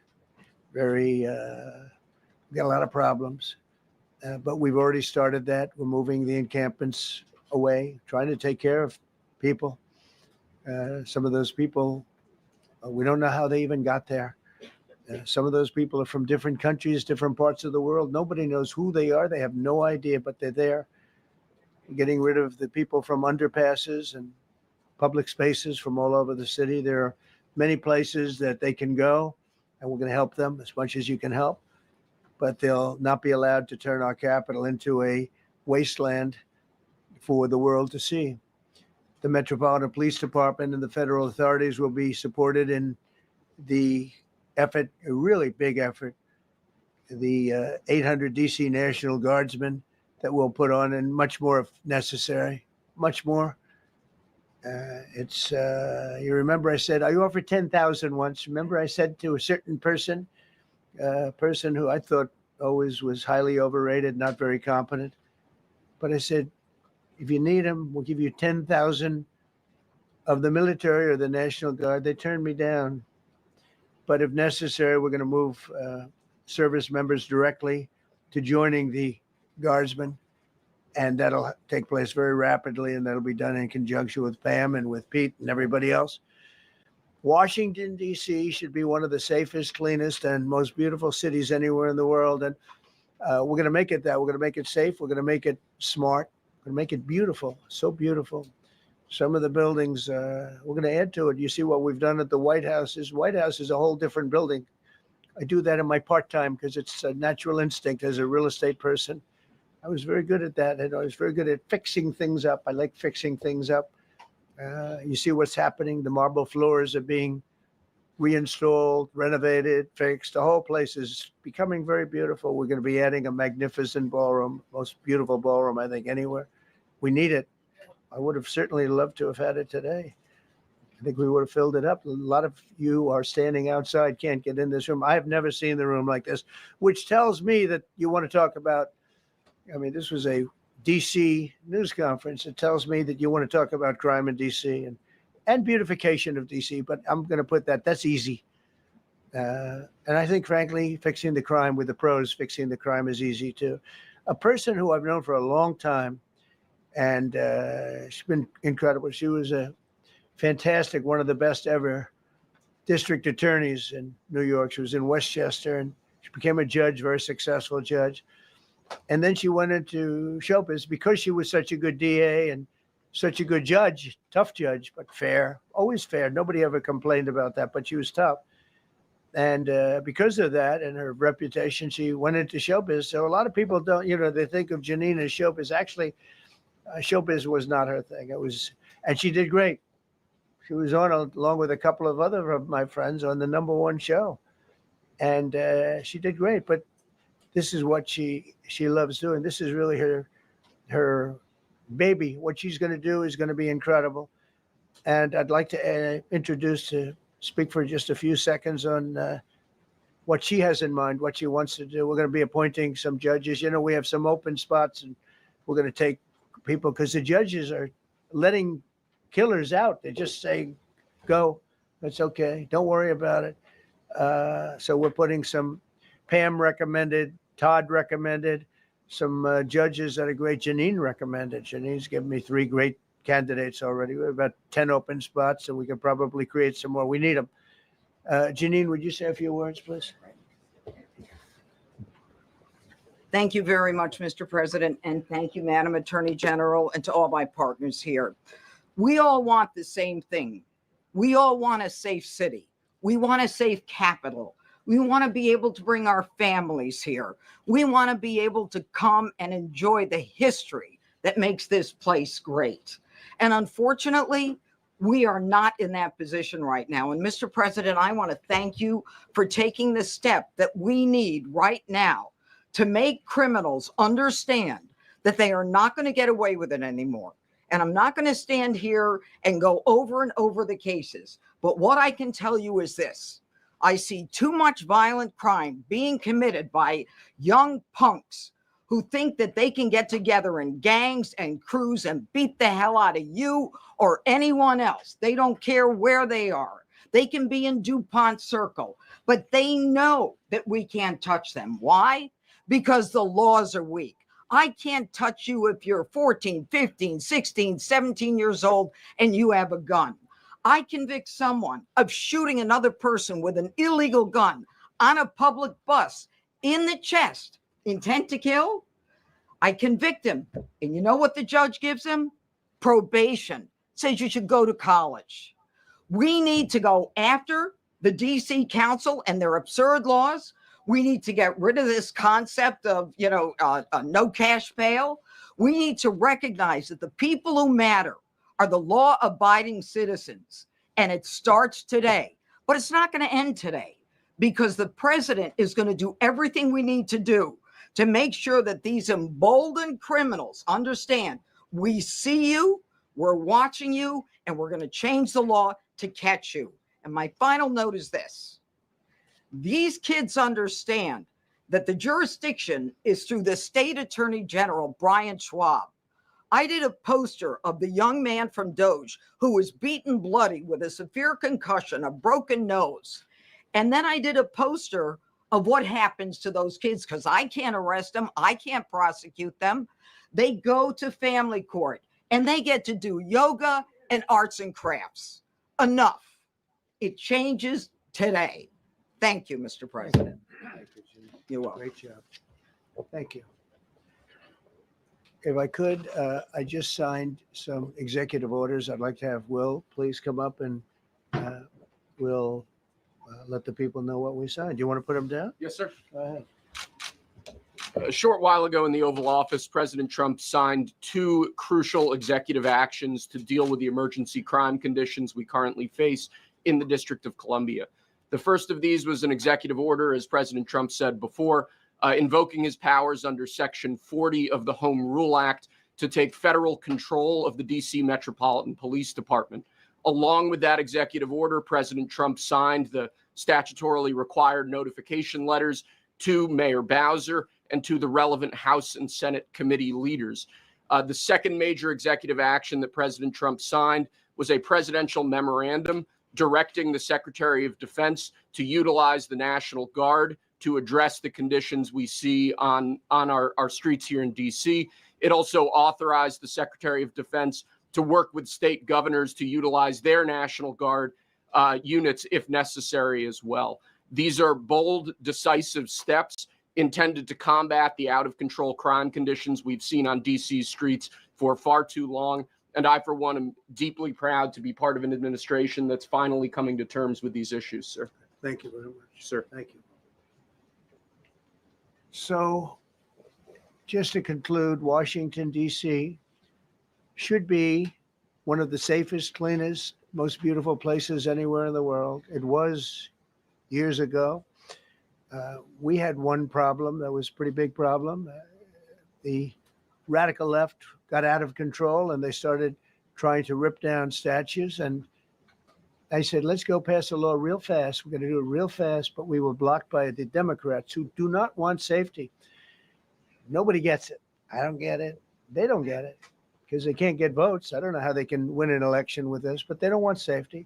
we got a lot of problems. But we've already started that. We're moving the encampments away, trying to take care of people. Some of those people, we don't know how they even got there. Some of those people are from different countries, different parts of the world. Nobody knows who they are. They have no idea, but they're there. Getting rid of the people from underpasses and public spaces from all over the city. There are many places that they can go, and we're going to help them as much as you can help. But they'll not be allowed to turn our capital into a wasteland for the world to see. The Metropolitan Police Department and the federal authorities will be supported in the effort, a really big effort, the 800 DC National Guardsmen that we'll put on, and much more if necessary, much more. You remember I said, I offered 10,000 once. Remember I said to a certain person, person who I thought always was highly overrated, not very competent. But I said, if you need them, we'll give you 10,000 of the military or the National Guard. They turned me down. But if necessary, we're going to move service members directly to joining the Guardsmen. And that'll take place very rapidly, and that'll be done in conjunction with Pam and with Pete and everybody else. Washington, D.C. should be one of the safest, cleanest, and most beautiful cities anywhere in the world. And we're going to make it that. We're going to make it safe. We're going to make it smart. We're going to make it beautiful, so beautiful. Some of the buildings, we're going to add to it. You see what we've done at the White House. White House is a whole different building. I do that in my part-time because it's a natural instinct as a real estate person. I was very good at that, and I was very good at fixing things up. I like fixing things up. You see what's happening. The marble floors are being reinstalled, renovated, fixed. The whole place is becoming very beautiful. We're going to be adding a magnificent ballroom, most beautiful ballroom, I think, anywhere. We need it. I would have certainly loved to have had it today. I think we would have filled it up. A lot of you are standing outside, can't get in this room. I have never seen the room like this, which tells me that you want to talk about, I mean, this was a DC news conference. It tells me that you want to talk about crime in DC and beautification of DC, but I'm going to put that's easy. And I think, frankly, fixing the crime with the pros, fixing the crime is easy too. A person who I've known for a long time, and she's been incredible. She was a fantastic, one of the best ever district attorneys in New York. She was in Westchester, and she became a judge, very successful judge. And then she went into showbiz because she was such a good DA and such a good judge, tough judge, but fair, always fair. Nobody ever complained about that, but she was tough. And because of that and her reputation, she went into showbiz. So a lot of people don't, they think of Janine as showbiz. Actually, showbiz was not her thing. And she did great. She was on, along with a couple of other of my friends, on the #1 show. And she did great. But this is what she loves doing. This is really her baby. What she's going to do is going to be incredible. And I'd like to speak for just a few seconds on what she has in mind, what she wants to do. We're going to be appointing some judges. We have some open spots, and we're going to take people because the judges are letting killers out. They just say, go, that's okay. Don't worry about it. So we're putting some Pam recommended, Todd recommended, some judges that are great. Janine recommended. Janine's given me 3 great candidates already. We have about 10 open spots, and we can probably create some more. We need them. Janine, would you say a few words, please? Thank you very much, Mr. President, and thank you, Madam Attorney General, and to all my partners here. We all want the same thing. We all want a safe city. We want a safe capital. We want to be able to bring our families here. We want to be able to come and enjoy the history that makes this place great. And unfortunately, we are not in that position right now. And Mr. President, I want to thank you for taking the step that we need right now to make criminals understand that they are not going to get away with it anymore. And I'm not going to stand here and go over and over the cases. But what I can tell you is this. I see too much violent crime being committed by young punks who think that they can get together in gangs and crews and beat the hell out of you or anyone else. They don't care where they are. They can be in DuPont Circle, but they know that we can't touch them. Why? Because the laws are weak. I can't touch you if you're 14, 15, 16, 17 years old and you have a gun. I convict someone of shooting another person with an illegal gun on a public bus in the chest, intent to kill. I convict him. And you know what the judge gives him? Probation. Says you should go to college. We need to go after the DC Council and their absurd laws. We need to get rid of this concept of, no cash bail. We need to recognize that the people who matter are the law-abiding citizens. And it starts today But it's not going to end today, because the president is going to do everything we need to do to make sure that these emboldened criminals understand we see you, we're watching you, and we're going to change the law to catch you. And my final note is this. These kids understand that the jurisdiction is through the state attorney general, Brian Schwab. I did a poster of the young man from Doge who was beaten bloody with a severe concussion, a broken nose. And then I did a poster of what happens to those kids, because I can't arrest them. I can't prosecute them. They go to family court and they get to do yoga and arts and crafts. Enough. It changes today. Thank you, Mr. President. Thank you, Jim. You're welcome. Great job. Thank you. If I could, I just signed some executive orders. I'd like to have Will please come up, and we'll let the people know what we signed. Do you want to put them down? Yes, sir. Go ahead. A short while ago in the Oval Office, President Trump signed 2 crucial executive actions to deal with the emergency crime conditions we currently face in the District of Columbia. The first of these was an executive order, as President Trump said before, invoking his powers under Section 40 of the Home Rule Act to take federal control of the D.C. Metropolitan Police Department. Along with that executive order, President Trump signed the statutorily required notification letters to Mayor Bowser and to the relevant House and Senate committee leaders. The second major executive action that President Trump signed was a presidential memorandum directing the Secretary of Defense to utilize the National Guard to address the conditions we see on our streets here in D.C. It also authorized the Secretary of Defense to work with state governors to utilize their National Guard units if necessary as well. These are bold, decisive steps intended to combat the out-of-control crime conditions we've seen on D.C.'s streets for far too long. And I, for one, am deeply proud to be part of an administration that's finally coming to terms with these issues, sir. Thank you very much. Sir. Thank you. So, just to conclude, Washington, D.C. should be one of the safest, cleanest, most beautiful places anywhere in the world. It was years ago. We had one problem that was a pretty big problem. The radical left got out of control and they started trying to rip down statues. And I said, let's go pass a law real fast. We're going to do it real fast, but we were blocked by the Democrats who do not want safety. Nobody gets it. I don't get it. They don't get it because they can't get votes. I don't know how they can win an election with this, but they don't want safety.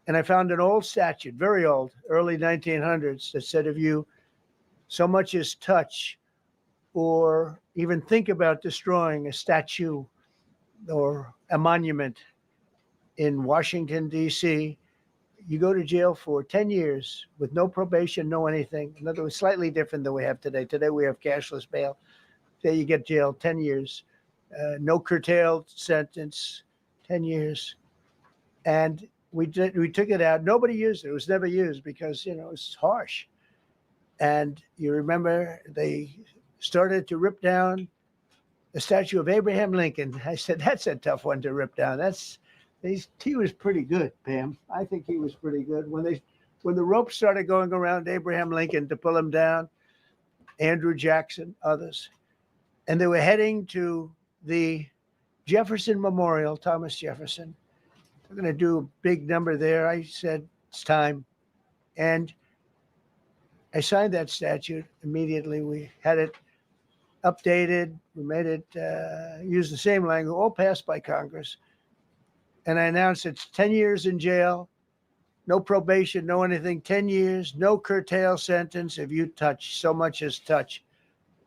And I found an old statute, very old, early 1900s, that said if you so much as touch or even think about destroying a statue or a monument in Washington, D.C., you go to jail for 10 years with no probation, no anything. In other words, slightly different than we have today. Today we have cashless bail. There you get jailed 10 years. No curtailed sentence, 10 years. And we took it out. Nobody used it. It was never used because, it's harsh. And you remember they started to rip down the statue of Abraham Lincoln. I said, that's a tough one to rip down. He was pretty good, Pam. I think he was pretty good. When the rope started going around Abraham Lincoln to pull him down, Andrew Jackson, others, and they were heading to the Jefferson Memorial, Thomas Jefferson. We're going to do a big number there. I said, it's time. And I signed that statute immediately. We had it updated. We made it use the same language, all passed by Congress. And I announced it's 10 years in jail, no probation, no anything, 10 years, no curtail sentence if you touch so much as touch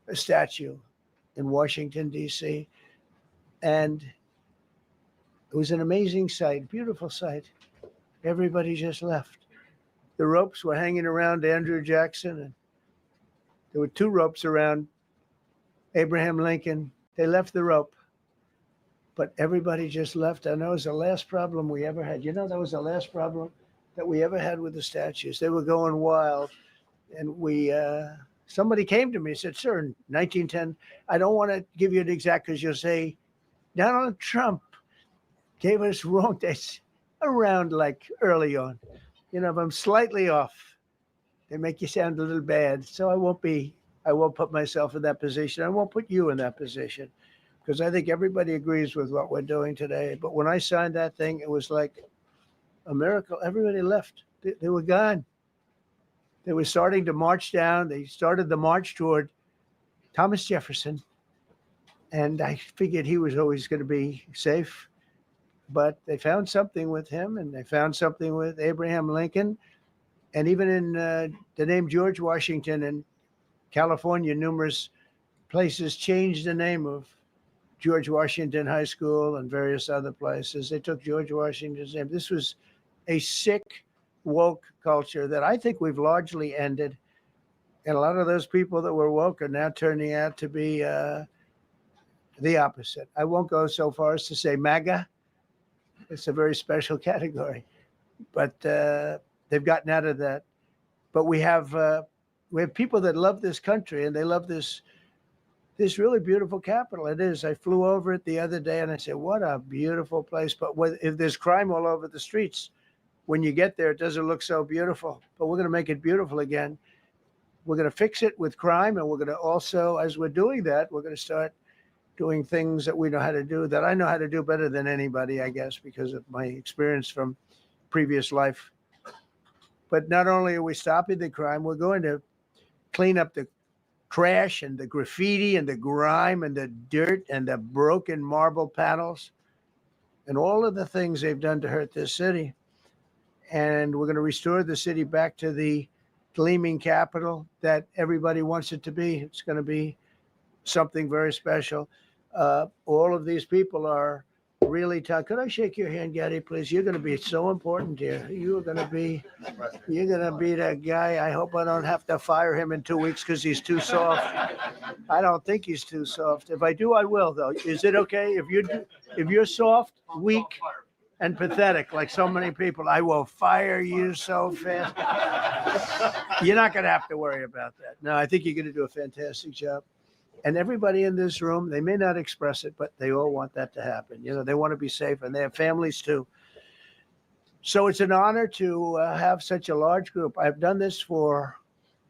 a statue in Washington, D.C. And it was an amazing sight, beautiful sight. Everybody just left. The ropes were hanging around Andrew Jackson, and there were 2 ropes around Abraham Lincoln. They left the rope, but everybody just left. And that was the last problem we ever had. That was the last problem that we ever had with the statues. They were going wild. And somebody came to me and said, sir, in 1910, I don't want to give you an exact because you'll say, Donald Trump gave us wrong dates around like early on. You know, if I'm slightly off, they make you sound a little bad. So I won't put myself in that position. I won't put you in that position because I think everybody agrees with what we're doing today. But when I signed that thing, it was like a miracle. Everybody left. They were gone. They were starting to march down. They started the march toward Thomas Jefferson. And I figured he was always going to be safe. But they found something with him, and they found something with Abraham Lincoln. And even in the name George Washington in California, numerous places changed the name of George Washington High School and various other places. They took George Washington's name. This was a sick, woke culture that I think we've largely ended. And a lot of those people that were woke are now turning out to be the opposite. I won't go so far as to say MAGA. It's a very special category. But they've gotten out of that. But we have people that love this country, and they love this really beautiful capital. It is. I flew over it the other day, and I said, what a beautiful place. But if there's crime all over the streets, when you get there, it doesn't look so beautiful. But we're going to make it beautiful again. We're going to fix it with crime, and we're going to also, as we're doing that, we're going to start doing things that we know how to do, that I know how to do better than anybody, I guess, because of my experience from previous life. But not only are we stopping the crime, we're going to clean up the trash and the graffiti and the grime and the dirt and the broken marble panels and all of the things they've done to hurt this city. And we're going to restore the city back to the gleaming capital that everybody wants it to be. It's going to be something very special. All of these people are really tough. Could I shake your hand, Gaddy, please? You're going to be so important here. You're going to be that guy. I hope I don't have to fire him in 2 weeks because he's too soft. I don't think he's too soft. If I do, I will, though. Is it okay if you're soft, weak, and pathetic, like so many people, I will fire you so fast. You're not going to have to worry about that. No, I think you're going to do a fantastic job. And everybody in this room, they may not express it, but they all want that to happen. You know, they want to be safe, and they have families too. So it's an honor to have such a large group. I've done this for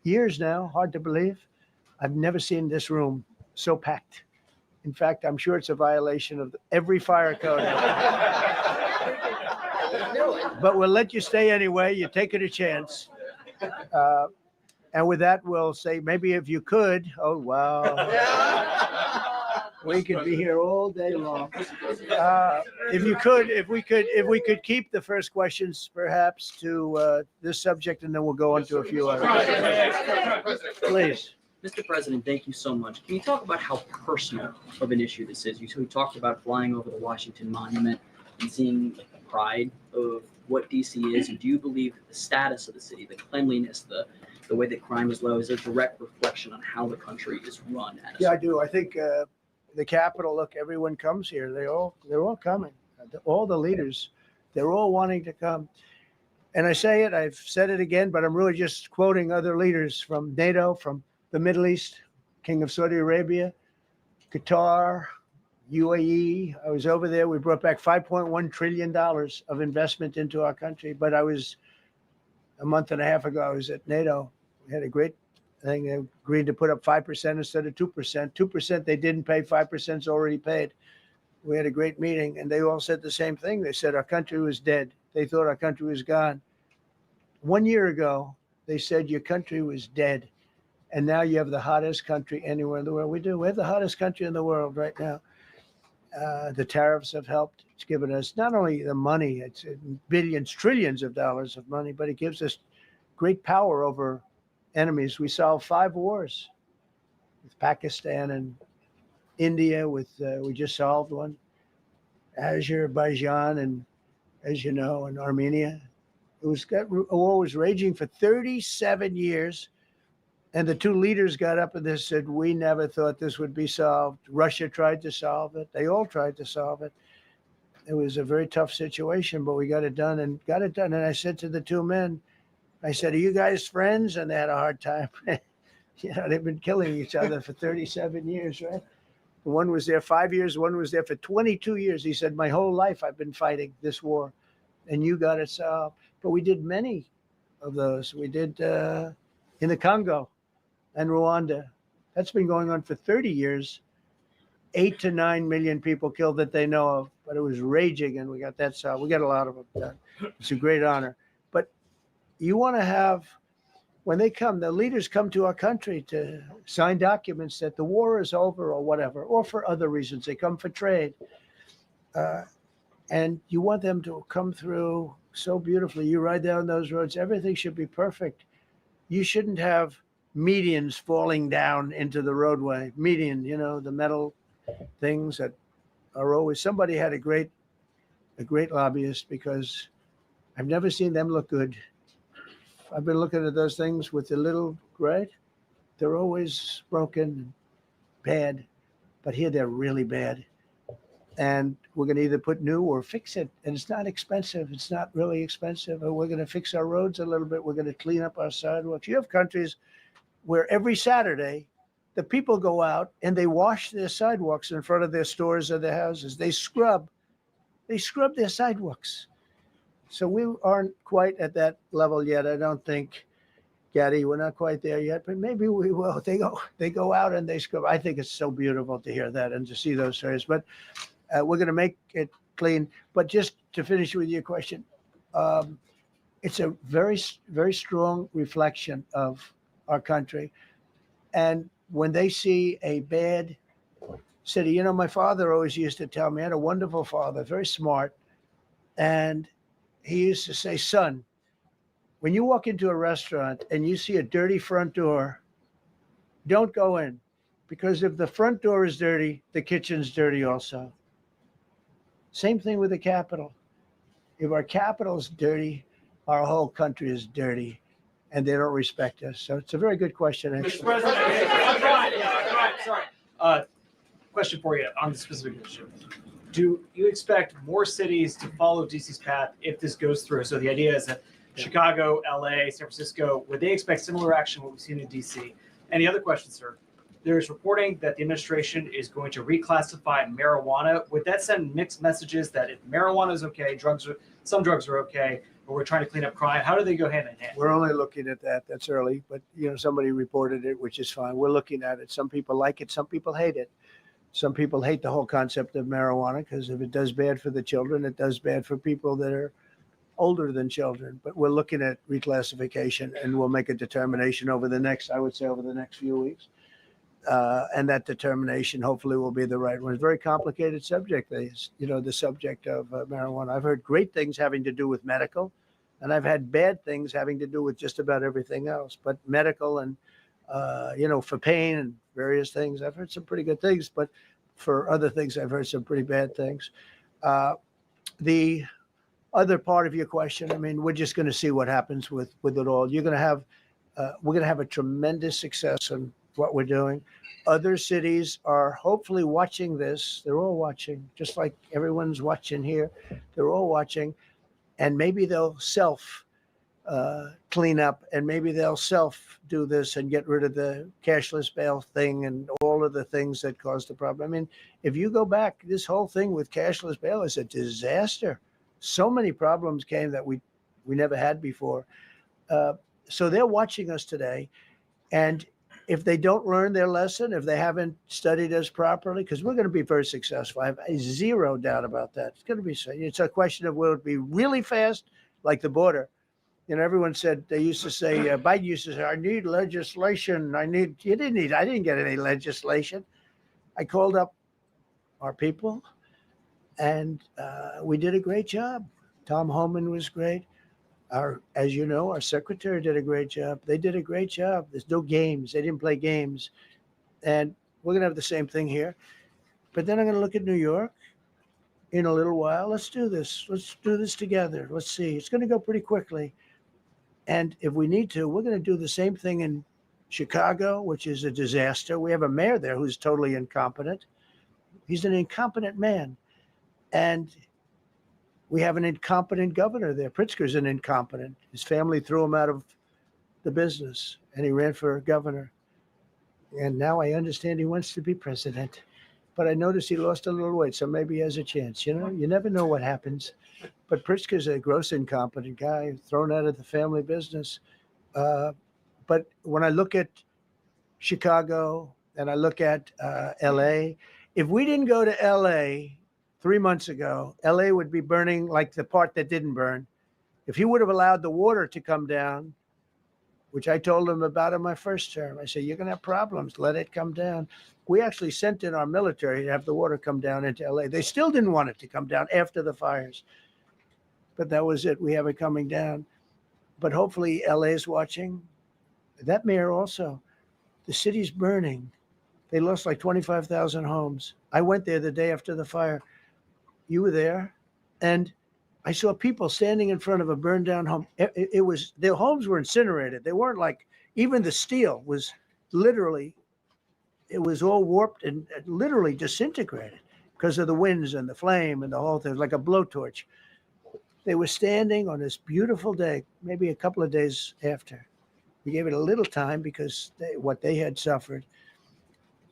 years now, hard to believe. I've never seen this room so packed. In fact, I'm sure it's a violation of every fire code. But we'll let you stay anyway. You're taking a chance. And with that, we'll say, maybe if you could, oh, wow. We could be here all day long. If we could keep the first questions perhaps to this subject, and then we'll go on to a few others. Please. Mr. President, thank you so much. Can you talk about how personal of an issue this is? You talked about flying over the Washington Monument and seeing the pride of what DC is. And do you believe that the status of the city, the cleanliness, the way that crime is low, is a direct reflection on how the country is run? Yeah, I do. I think the Capitol, look, everyone comes here. They're all coming. All the leaders, they're all wanting to come. And I say it, I've said it again, but I'm really just quoting other leaders from NATO, from the Middle East, King of Saudi Arabia, Qatar, UAE. I was over there. We brought back $5.1 trillion of investment into our country. But a month and a half ago, I was at NATO. We had a great thing. They agreed to put up 5% instead of 2%. 2% they didn't pay, 5% is already paid. We had a great meeting, and they all said the same thing. They said our country was dead. They thought our country was gone. 1 year ago, they said your country was dead. And now you have the hottest country anywhere in the world. We do. We have the hottest country in the world right now. The tariffs have helped. It's given us not only the money, it's billions, trillions of dollars of money, but it gives us great power over enemies. We solved 5 wars with Pakistan and India. We just solved one. Azerbaijan and, as you know, and Armenia. A war was raging for 37 years. And the 2 leaders got up and they said, we never thought this would be solved. Russia tried to solve it. They all tried to solve it. It was a very tough situation, but we got it done. And I said to the 2 men, I said, are you guys friends? And they had a hard time. You know, they've been killing each other for 37 years, right? One was there 5 years. One was there for 22 years. He said, my whole life I've been fighting this war. and you got it solved. But we did many of those. We did in the Congo and Rwanda. That's been going on for 30 years. 8 to 9 million people killed that they know of, but it was raging, and we got that solved. We got a lot of them done. It's a great honor. But you want to have, when they come, the leaders come to our country to sign documents that the war is over or whatever, or for other reasons. They come for trade. And you want them to come through so beautifully. You ride down those roads, everything should be perfect. You shouldn't have medians falling down into the roadway. Median, you know, the metal things that are always, somebody had a great lobbyist, because I've never seen them look good. I've been looking at those things with the little, right? They're always broken, bad, but here they're really bad. And we're going to either put new or fix it. And it's not expensive. It's not really expensive. And we're going to fix our roads a little bit. We're going to clean up our sidewalks. You have countries where every Saturday, the people go out and they wash their sidewalks in front of their stores or their houses. They scrub their sidewalks. So we aren't quite at that level yet. I don't think, Gaddy, we're not quite there yet, but maybe we will. They go out and they scrub. I think it's so beautiful to hear that and to see those stories. But we're going to make it clean. But just to finish with your question, it's a very, very strong reflection of our country. And when they see a bad city, you know, my father always used to tell me, I had a wonderful father, very smart. And he used to say, son, when you walk into a restaurant and you see a dirty front door, don't go in, because if the front door is dirty, the kitchen's dirty also. Same thing with the Capitol. If our Capitol's dirty, our whole country is dirty, and they don't respect us. So it's a very good question, actually. Mr. President, sorry. Question for you on the specific issue. Do you expect more cities to follow DC's path if this goes through? So the idea is that Chicago, LA, San Francisco, would they expect similar action what we've seen in DC? And the other question, sir, there's reporting that the administration is going to reclassify marijuana. Would that send mixed messages that if marijuana is okay, some drugs are okay, but we're trying to clean up crime? How do they go hand in hand? We're only looking at that. That's early, but you know, somebody reported it, which is fine. We're looking at it. Some people like it. Some people hate it. Some people hate the whole concept of marijuana, because if it does bad for the children, it does bad for people that are older than children. But we're looking at reclassification, and we'll make a determination over the next few weeks. And that determination hopefully will be the right one. It's a very complicated subject, the subject of marijuana. I've heard great things having to do with medical, and I've had bad things having to do with just about everything else. But medical and, for pain and various things, I've heard some pretty good things. But for other things, I've heard some pretty bad things. The other part of your question, I mean, we're just going to see what happens with it all. We're going to have a tremendous success in what we're doing. Other cities are hopefully watching this. They're all watching, just like everyone's watching here. They're all watching, and maybe they'll self clean up, and maybe they'll self do this and get rid of the cashless bail thing and all of the things that caused the problem. I mean, if you go back, this whole thing with cashless bail is a disaster. So many problems came that we never had before. So they're watching us today, and if they don't learn their lesson, if they haven't studied us properly, because we're going to be very successful. I have zero doubt about that. It's going to be, it's a question of will it be really fast, like the border. You know, everyone said, they used to say, Biden used to say, I need legislation. I didn't get any legislation. I called up our people, and we did a great job. Tom Homan was great. As you know, our secretary did a great job. They did a great job. There's no games. They didn't play games. And we're going to have the same thing here. But then I'm going to look at New York in a little while. Let's do this. Let's do this together. Let's see. It's going to go pretty quickly. And if we need to, we're going to do the same thing in Chicago, which is a disaster. We have a mayor there who's totally incompetent. He's an incompetent man. And we have an incompetent governor there. Pritzker's an incompetent. His family threw him out of the business, and he ran for governor. And now I understand he wants to be president. but I noticed he lost a little weight, so maybe he has a chance. You know, you never know what happens. But Pritzker's a gross incompetent guy, thrown out of the family business. But when I look at Chicago and I look at LA, if we didn't go to LA 3 months ago, LA would be burning like the part that didn't burn. If he would have allowed the water to come down, which I told him about in my first term, I said, you're going to have problems. Let it come down. We actually sent in our military to have the water come down into LA. They still didn't want it to come down after the fires. But that was it. We have it coming down. But hopefully LA is watching. That mayor also. The city's burning. They lost like 25,000 homes. I went there the day after the fire. You were there. And I saw people standing in front of a burned down home. It was, their homes were incinerated. They weren't like, even the steel was literally, it was all warped and literally disintegrated because of the winds and the flame and the whole thing, like a blowtorch. They were standing on this beautiful day, maybe a couple of days after. We gave it a little time because what they had suffered,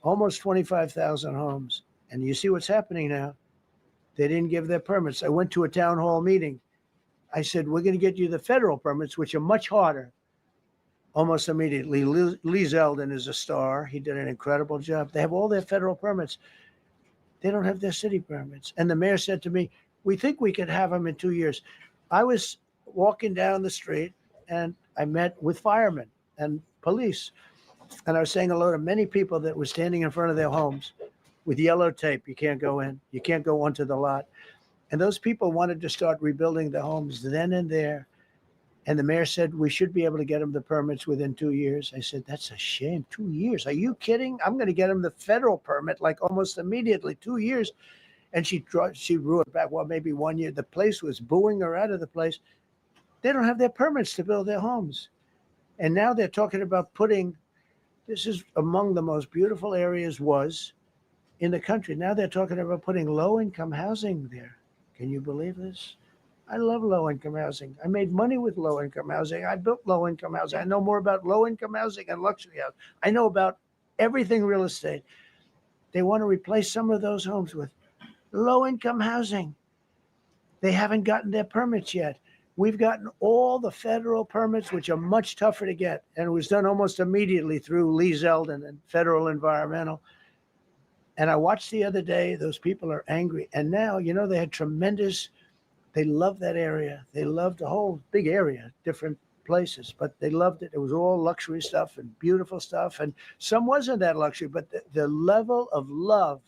almost 25,000 homes. And you see what's happening now. They didn't give their permits. I went to a town hall meeting. I said, we're going to get you the federal permits, which are much harder. Almost immediately, Lee Zeldin is a star. He did an incredible job. They have all their federal permits. They don't have their city permits. And the mayor said to me, we think we could have them in 2 years. I was walking down the street and I met with firemen and police. And I was saying hello to many people that were standing in front of their homes with yellow tape. You can't go in. You can't go onto the lot. And those people wanted to start rebuilding the homes then and there. And the mayor said, we should be able to get them the permits within 2 years. I said, that's a shame. 2 years. Are you kidding? I'm going to get them the federal permit like almost immediately, 2 years. And she drew it back. Well, maybe 1 year. The place was booing her out of the place. They don't have their permits to build their homes. And now they're talking about putting, this is among the most beautiful areas was in the country. Now they're talking about putting low-income housing there. Can you believe this? I love low-income housing. I made money with low-income housing. I built low-income housing. I know more about low-income housing and luxury housing. I know about everything real estate. They want to replace some of those homes with low-income housing. They haven't gotten their permits yet. We've gotten all the federal permits, which are much tougher to get. And it was done almost immediately through Lee Zeldin and Federal Environmental. And I watched the other day, those people are angry. And now, you know, they had tremendous, they loved that area. They loved the whole big area, different places, but they loved it. It was all luxury stuff and beautiful stuff. And some wasn't that luxury, but the level of love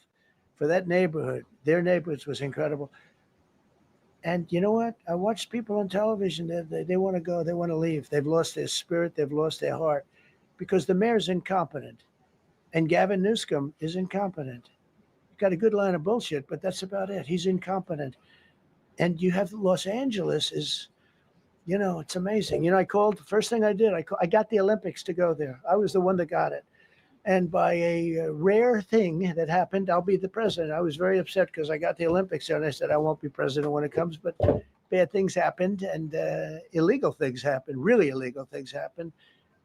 for that neighborhood, their neighborhoods was incredible. And you know what? I watched people on television, they want to go, they want to leave. They've lost their spirit, they've lost their heart because the mayor's incompetent. And Gavin Newsom is incompetent. Got a good line of bullshit, but that's about it. He's incompetent. And you have Los Angeles is, you know, it's amazing. You know, I called, the first thing I did, I got the Olympics to go there. I was the one that got it. And by a rare thing that happened, I'll be the president. I was very upset because I got the Olympics there and I said, I won't be president when it comes, but bad things happened and illegal things happened, really illegal things happened.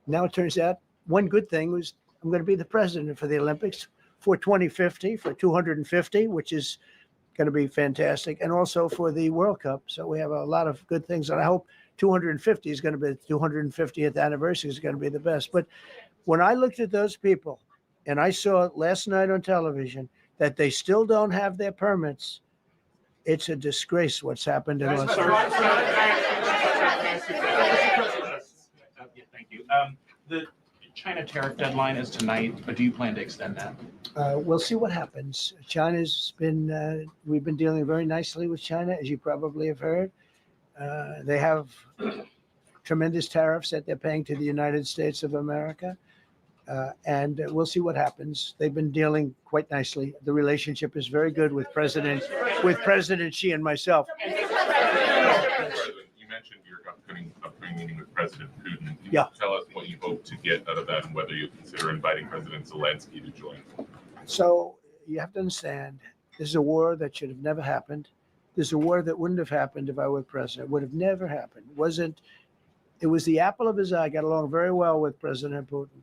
Now it turns out one good thing was I'm going to be the president for the Olympics for 2050, for 250, which is going to be fantastic, and also for the World Cup. So we have a lot of good things, and I hope 250 is going to be the 250th anniversary is going to be the best. But when I looked at those people, and I saw last night on television that they still don't have their permits, it's a disgrace what's happened in Los Angeles. Thank you. The China tariff deadline is tonight, but do you plan to extend that? We'll see what happens. China's been, we've been dealing very nicely with China, as you probably have heard. They have tremendous tariffs that they're paying to the United States of America. And we'll see what happens. They've been dealing quite nicely. The relationship is very good with President Xi and myself. You mentioned your upcoming meeting with President Putin. Can you tell us what you hope to get out of that and whether you consider inviting President Zelensky to join? So you have to understand, this is a war that should have never happened. This is a war that wouldn't have happened if I were president. It would have never happened. It was the apple of his eye. I got along very well with President Putin.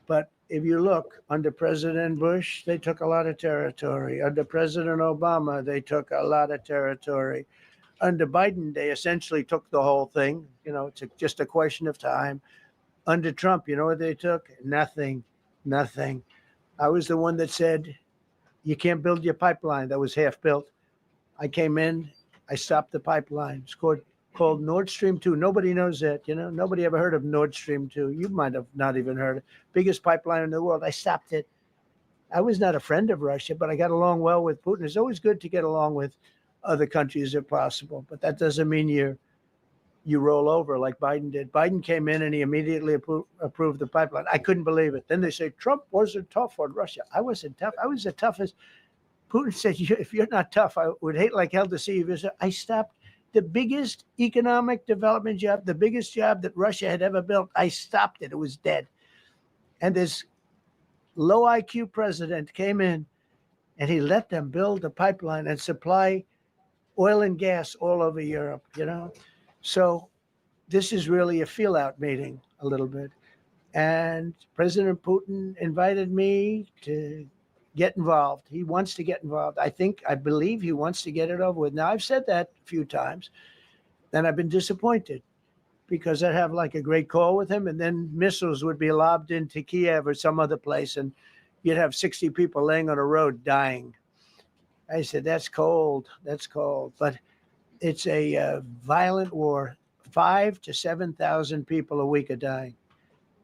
But if you look, under President Bush, they took a lot of territory. Under President Obama, they took a lot of territory. Under Biden, they essentially took the whole thing. You know, it's just a question of time. Under Trump, you know what they took? Nothing, nothing. I was the one that said, you can't build your pipeline. That was half built. I came in, I stopped the pipeline. It's called Nord Stream 2. Nobody knows that, you know. Nobody ever heard of Nord Stream 2. You might have not even heard it. Biggest pipeline in the world. I stopped it. I was not a friend of Russia, but I got along well with Putin. It's always good to get along with other countries if possible, but that doesn't mean you roll over like Biden did. Biden came in and he immediately approved the pipeline. I couldn't believe it. Then they say Trump wasn't tough on Russia. I wasn't tough. I was the toughest. Putin said, if you're not tough, I would hate like hell to see you visit. I stopped the biggest economic development job, the biggest job that Russia had ever built. I stopped it. It was dead. And this low IQ president came in and he let them build a pipeline and supply oil and gas all over Europe, you know? So this is really a feel out meeting a little bit. And President Putin invited me to get involved. He wants to get involved. I believe he wants to get it over with. Now, I've said that a few times, and I've been disappointed because I'd have like a great call with him, and then missiles would be lobbed into Kiev or some other place, and you'd have 60 people laying on a road dying. I said, that's cold. That's cold. But it's a violent war. 5,000 to 7,000 people a week are dying.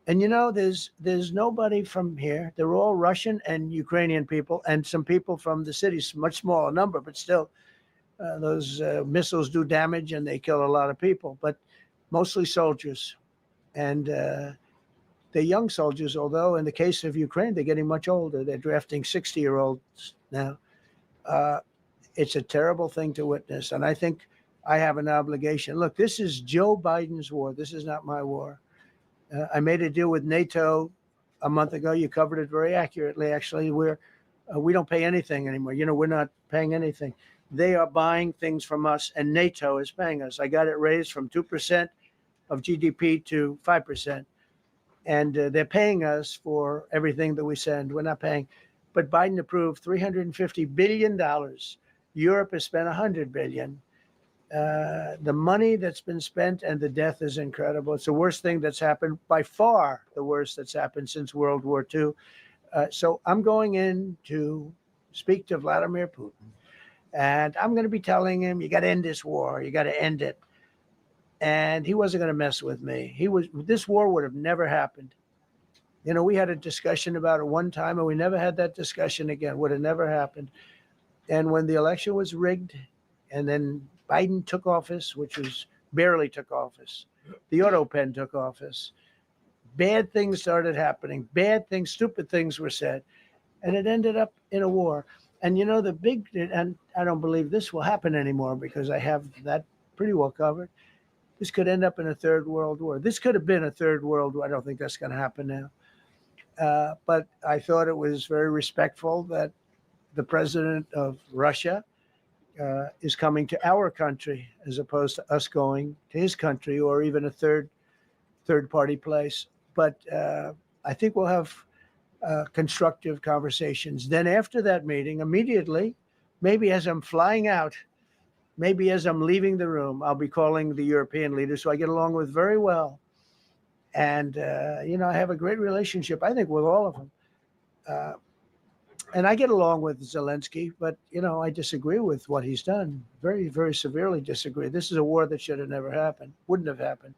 And you know, there's nobody from here. They're all Russian and Ukrainian people, and some people from the cities, much smaller number, but still, those missiles do damage and they kill a lot of people, but mostly soldiers. And they're young soldiers, although in the case of Ukraine, they're getting much older. They're drafting 60-year-olds now. It's a terrible thing to witness. And I think I have an obligation. Look, this is Joe Biden's war. This is not my war. I made a deal with NATO a month ago. You covered it very accurately, actually. We don't pay anything anymore. You know, we're not paying anything. They are buying things from us, and NATO is paying us. I got it raised from 2% of GDP to 5%. And they're paying us for everything that we send. We're not paying. But Biden approved $350 billion. Europe has spent $100 billion. The money that's been spent and the death is incredible. It's the worst thing that's happened, by far the worst that's happened since World War II. So I'm going in to speak to Vladimir Putin, and I'm going to be telling him, you got to end this war. You got to end it. And he wasn't going to mess with me. This war would have never happened. You know, we had a discussion about it one time, and we never had that discussion again. Would have never happened. And when the election was rigged, and then Biden took office, which was barely took office. The auto pen took office. Bad things started happening. Bad things, stupid things were said. And it ended up in a war. And you know, and I don't believe this will happen anymore because I have that pretty well covered. This could end up in a third world war. This could have been a third world war. I don't think that's going to happen now. But I thought it was very respectful that the president of Russia is coming to our country as opposed to us going to his country or even a third party place. But I think we'll have constructive conversations. Then after that meeting, immediately, maybe as I'm flying out, maybe as I'm leaving the room, I'll be calling the European leaders who I get along with very well. And, you know, I have a great relationship, I think, with all of them. And I get along with Zelensky, but, you know, I disagree with what he's done. Very, very severely disagree. This is a war that should have never happened, wouldn't have happened.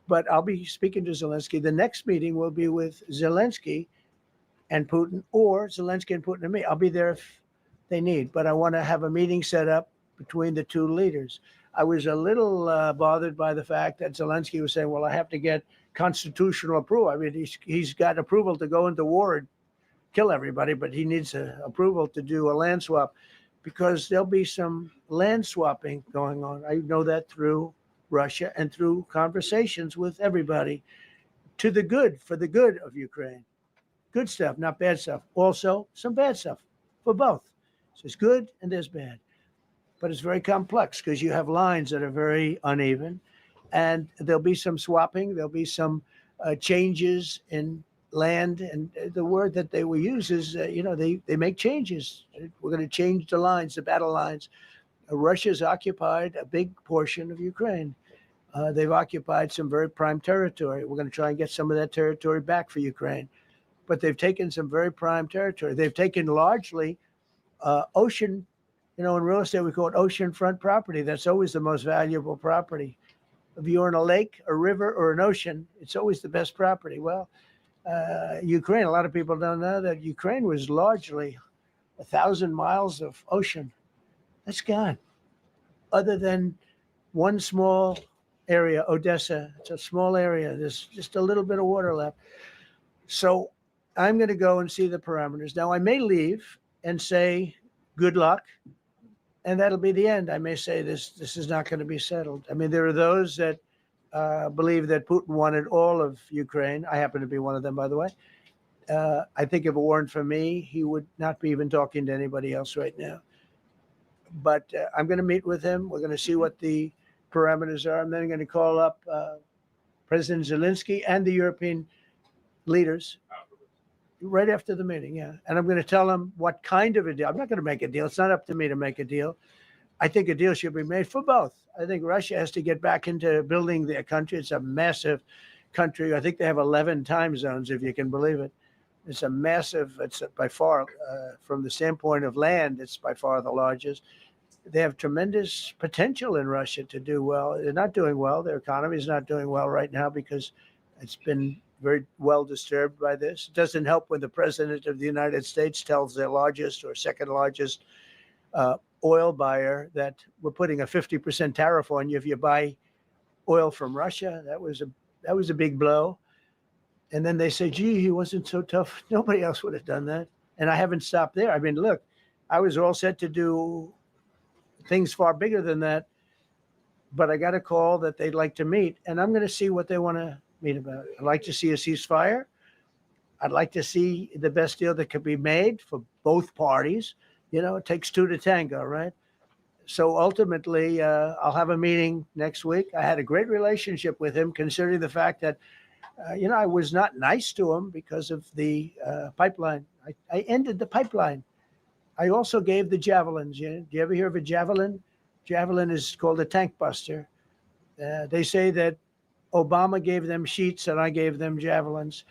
But I'll be speaking to Zelensky. The next meeting will be with Zelensky and Putin, or Zelensky and Putin and me. I'll be there if they need, but I want to have a meeting set up between the two leaders. I was a little bothered by the fact that Zelensky was saying, well, I have to get constitutional approval. I mean, he's got approval to go into war and kill everybody, but he needs approval to do a land swap because there'll be some land swapping going on. I know that through Russia and through conversations with everybody to the good, for the good of Ukraine. Good stuff, not bad stuff. Also, some bad stuff for both. So there's good and there's bad. But it's very complex because you have lines that are very uneven. And there'll be some swapping. There'll be some changes in land, and the word that they will use is, they make changes. We're going to change the lines, the battle lines. Russia's occupied a big portion of Ukraine. They've occupied some very prime territory. We're going to try and get some of that territory back for Ukraine. But they've taken some very prime territory. They've taken largely ocean, in real estate, we call it oceanfront property. That's always the most valuable property. If you're in a lake, a river, or an ocean, it's always the best property. Well, Ukraine, a lot of people don't know that Ukraine was largely 1,000 miles of ocean. That's gone. Other than one small area, Odessa, it's a small area. There's just a little bit of water left. So I'm going to go and see the parameters. Now, I may leave and say, good luck, and that'll be the end. I may say this is not going to be settled. I mean, there are those that believe that Putin wanted all of Ukraine. I happen to be one of them, by the way. I think if it weren't for me, he would not be even talking to anybody else right now. But I'm going to meet with him. We're going to see what the parameters are. I'm then going to call up President Zelensky and the European leaders right after the meeting, yeah. And I'm going to tell them what kind of a deal. I'm not going to make a deal. It's not up to me to make a deal. I think a deal should be made for both. I think Russia has to get back into building their country. It's a massive country. I think they have 11 time zones, if you can believe it. It's a massive, it's by far, from the standpoint of land, it's by far the largest. They have tremendous potential in Russia to do well. They're not doing well. Their economy is not doing well right now because it's been very well disturbed by this. It doesn't help when the president of the United States tells their largest or second largest oil buyer that we're putting a 50% tariff on you if you buy oil from Russia. That was a big blow. And then they say, gee, he wasn't so tough. Nobody else would have done that. And I haven't stopped there. I mean, look, I was all set to do things far bigger than that, but I got a call that they'd like to meet, and I'm going to see what they want to meet about. I'd like to see a ceasefire. I'd like to see the best deal that could be made for both parties. It takes two to tango, right? So ultimately, I'll have a meeting next week. I had a great relationship with him, considering the fact that, I was not nice to him because of the pipeline. I ended the pipeline. I also gave the javelins. Do you ever hear of a javelin? Javelin is called a tank buster. They say that Obama gave them sheets and I gave them javelins.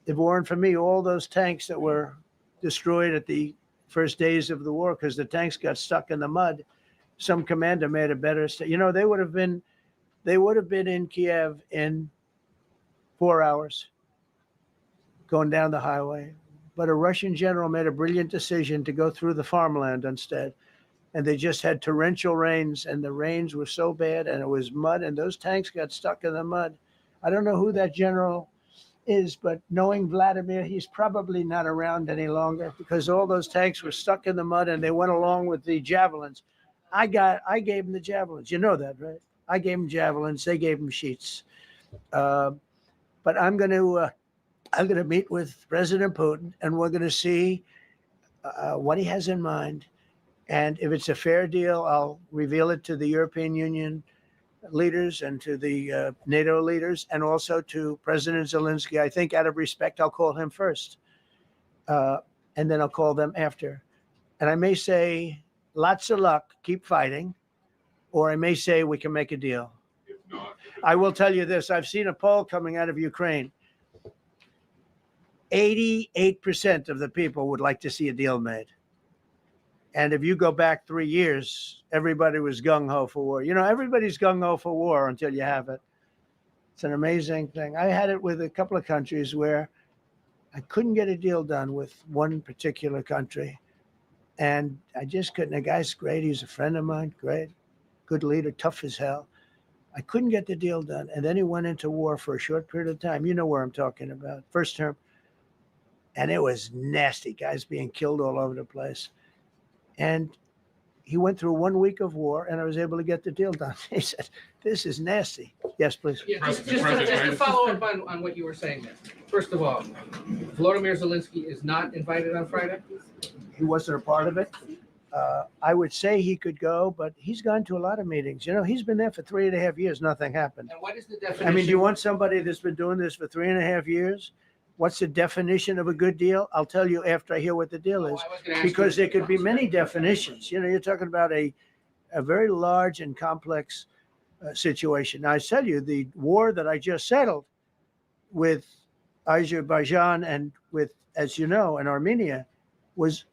If it weren't for me, all those tanks that were destroyed at the first days of the war, because the tanks got stuck in the mud, some commander made a better they would have been in Kiev in 4 hours going down the highway. But a Russian general made a brilliant decision to go through the farmland instead. And they just had torrential rains, and the rains were so bad, and it was mud, and those tanks got stuck in the mud. I don't know who that general is, but knowing Vladimir, he's probably not around any longer because all those tanks were stuck in the mud, and they went along with the javelins. I gave them the javelins. You know that, right? I gave them javelins. They gave them sheets. But I'm going to meet with President Putin, and we're going to see what he has in mind. And if it's a fair deal, I'll reveal it to the European Union leaders and to the NATO leaders, and also to President Zelensky. I think out of respect, I'll call him first, and then I'll call them after. And I may say, lots of luck, keep fighting, or I may say we can make a deal. If not, I will tell you this. I've seen a poll coming out of Ukraine. 88% of the people would like to see a deal made. And if you go back 3 years, everybody was gung-ho for war. Everybody's gung-ho for war until you have it. It's an amazing thing. I had it with a couple of countries where I couldn't get a deal done with one particular country. And I just couldn't. The guy's great. He's a friend of mine. Great. Good leader. Tough as hell. I couldn't get the deal done. And then he went into war for a short period of time. You know where I'm talking about. First term. And it was nasty. Guys being killed all over the place. And he went through 1 week of war, and I was able to get the deal done. He said, this is nasty. Yes, please. Yeah, just to follow up on what you were saying there. First of all, Volodymyr Zelensky is not invited on Friday? He wasn't a part of it. I would say he could go, but he's gone to a lot of meetings. He's been there for 3.5 years. Nothing happened. And what is the definition? I mean, do you want somebody that's been doing this for 3.5 years What's the definition of a good deal? I'll tell you after I hear what the deal is, I was gonna ask because you- there could be many definitions. You know, you're talking about a very large and complex situation. Now, I tell you, the war that I just settled with Azerbaijan and with, as you know, and Armenia was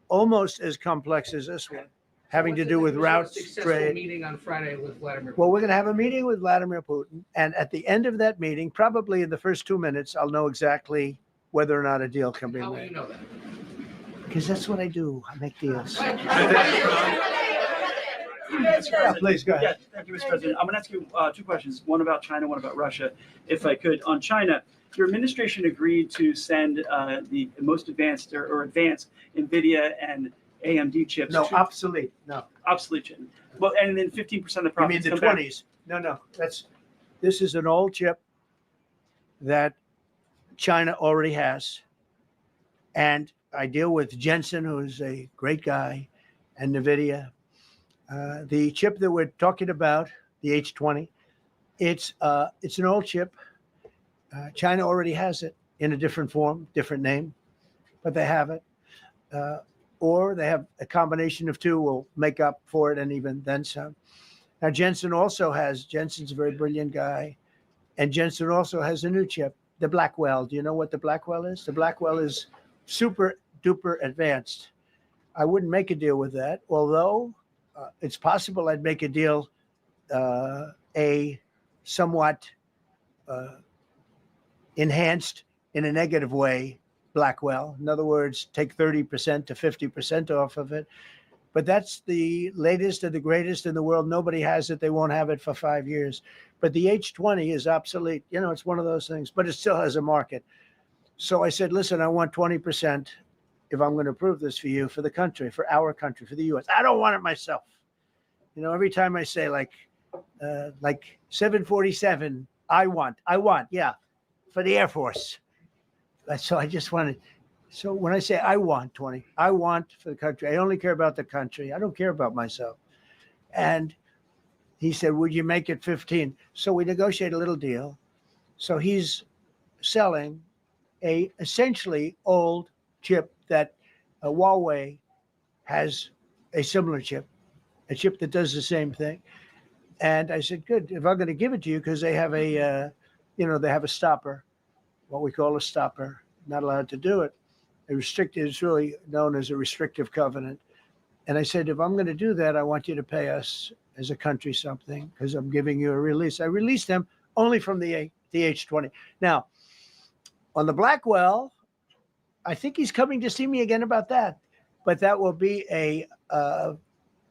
almost as complex as this one, having to do with routes, Successful trade. meeting on Friday with Vladimir. Well, we're going to have a meeting with Vladimir Putin. And at the end of that meeting, probably in the first 2 minutes, I'll know exactly whether or not a deal can be How will you made. know that? Because that's what I do. I make deals. Mr. Yeah, please, go ahead. Yeah, thank you, Mr. President. I'm going to ask you two questions, one about China, one about Russia, if I could. On China, your administration agreed to send the most advanced or advanced NVIDIA and AMD chips. No, to obsolete. No. obsolete chip. Well, and then 15% of the You mean profits the come back. 20s? No. This is an old chip that China already has. And I deal with Jensen, who's a great guy, and NVIDIA. The chip that we're talking about, the H20, it's an old chip. China already has it in a different form, different name, but they have it. Or they have a combination of two will make up for it and even then some. Now, Jensen's a very brilliant guy, and Jensen also has a new chip, the Blackwell. Do you know what the Blackwell is? The Blackwell is super duper advanced. I wouldn't make a deal with that, although it's possible I'd make a deal, a somewhat enhanced in a negative way Blackwell. In other words, take 30% to 50% off of it. But that's the latest and the greatest in the world. Nobody has it. They won't have it for 5 years. But the H20 is obsolete. You know, it's one of those things, but it still has a market. So I said, listen, I want 20% if I'm going to approve this for you, for the country, for our country, for the U.S. I don't want it myself. You know, every time I say like 747, I want, yeah, for the Air Force. So I just wanted, so when I say I want 20, I want for the country. I only care about the country. I don't care about myself. And he said, would you make it 15? So we negotiate a little deal. So he's selling a essentially old chip that Huawei has a similar chip, a chip that does the same thing. And I said, good, if I'm going to give it to you, because they have a, they have a stopper, what we call a stopper, not allowed to do it. It's really known as a restrictive covenant. And I said, if I'm going to do that, I want you to pay us as a country something, because I'm giving you a release. I released them only from the H20. Now, on the Blackwell, I think he's coming to see me again about that. But that will be a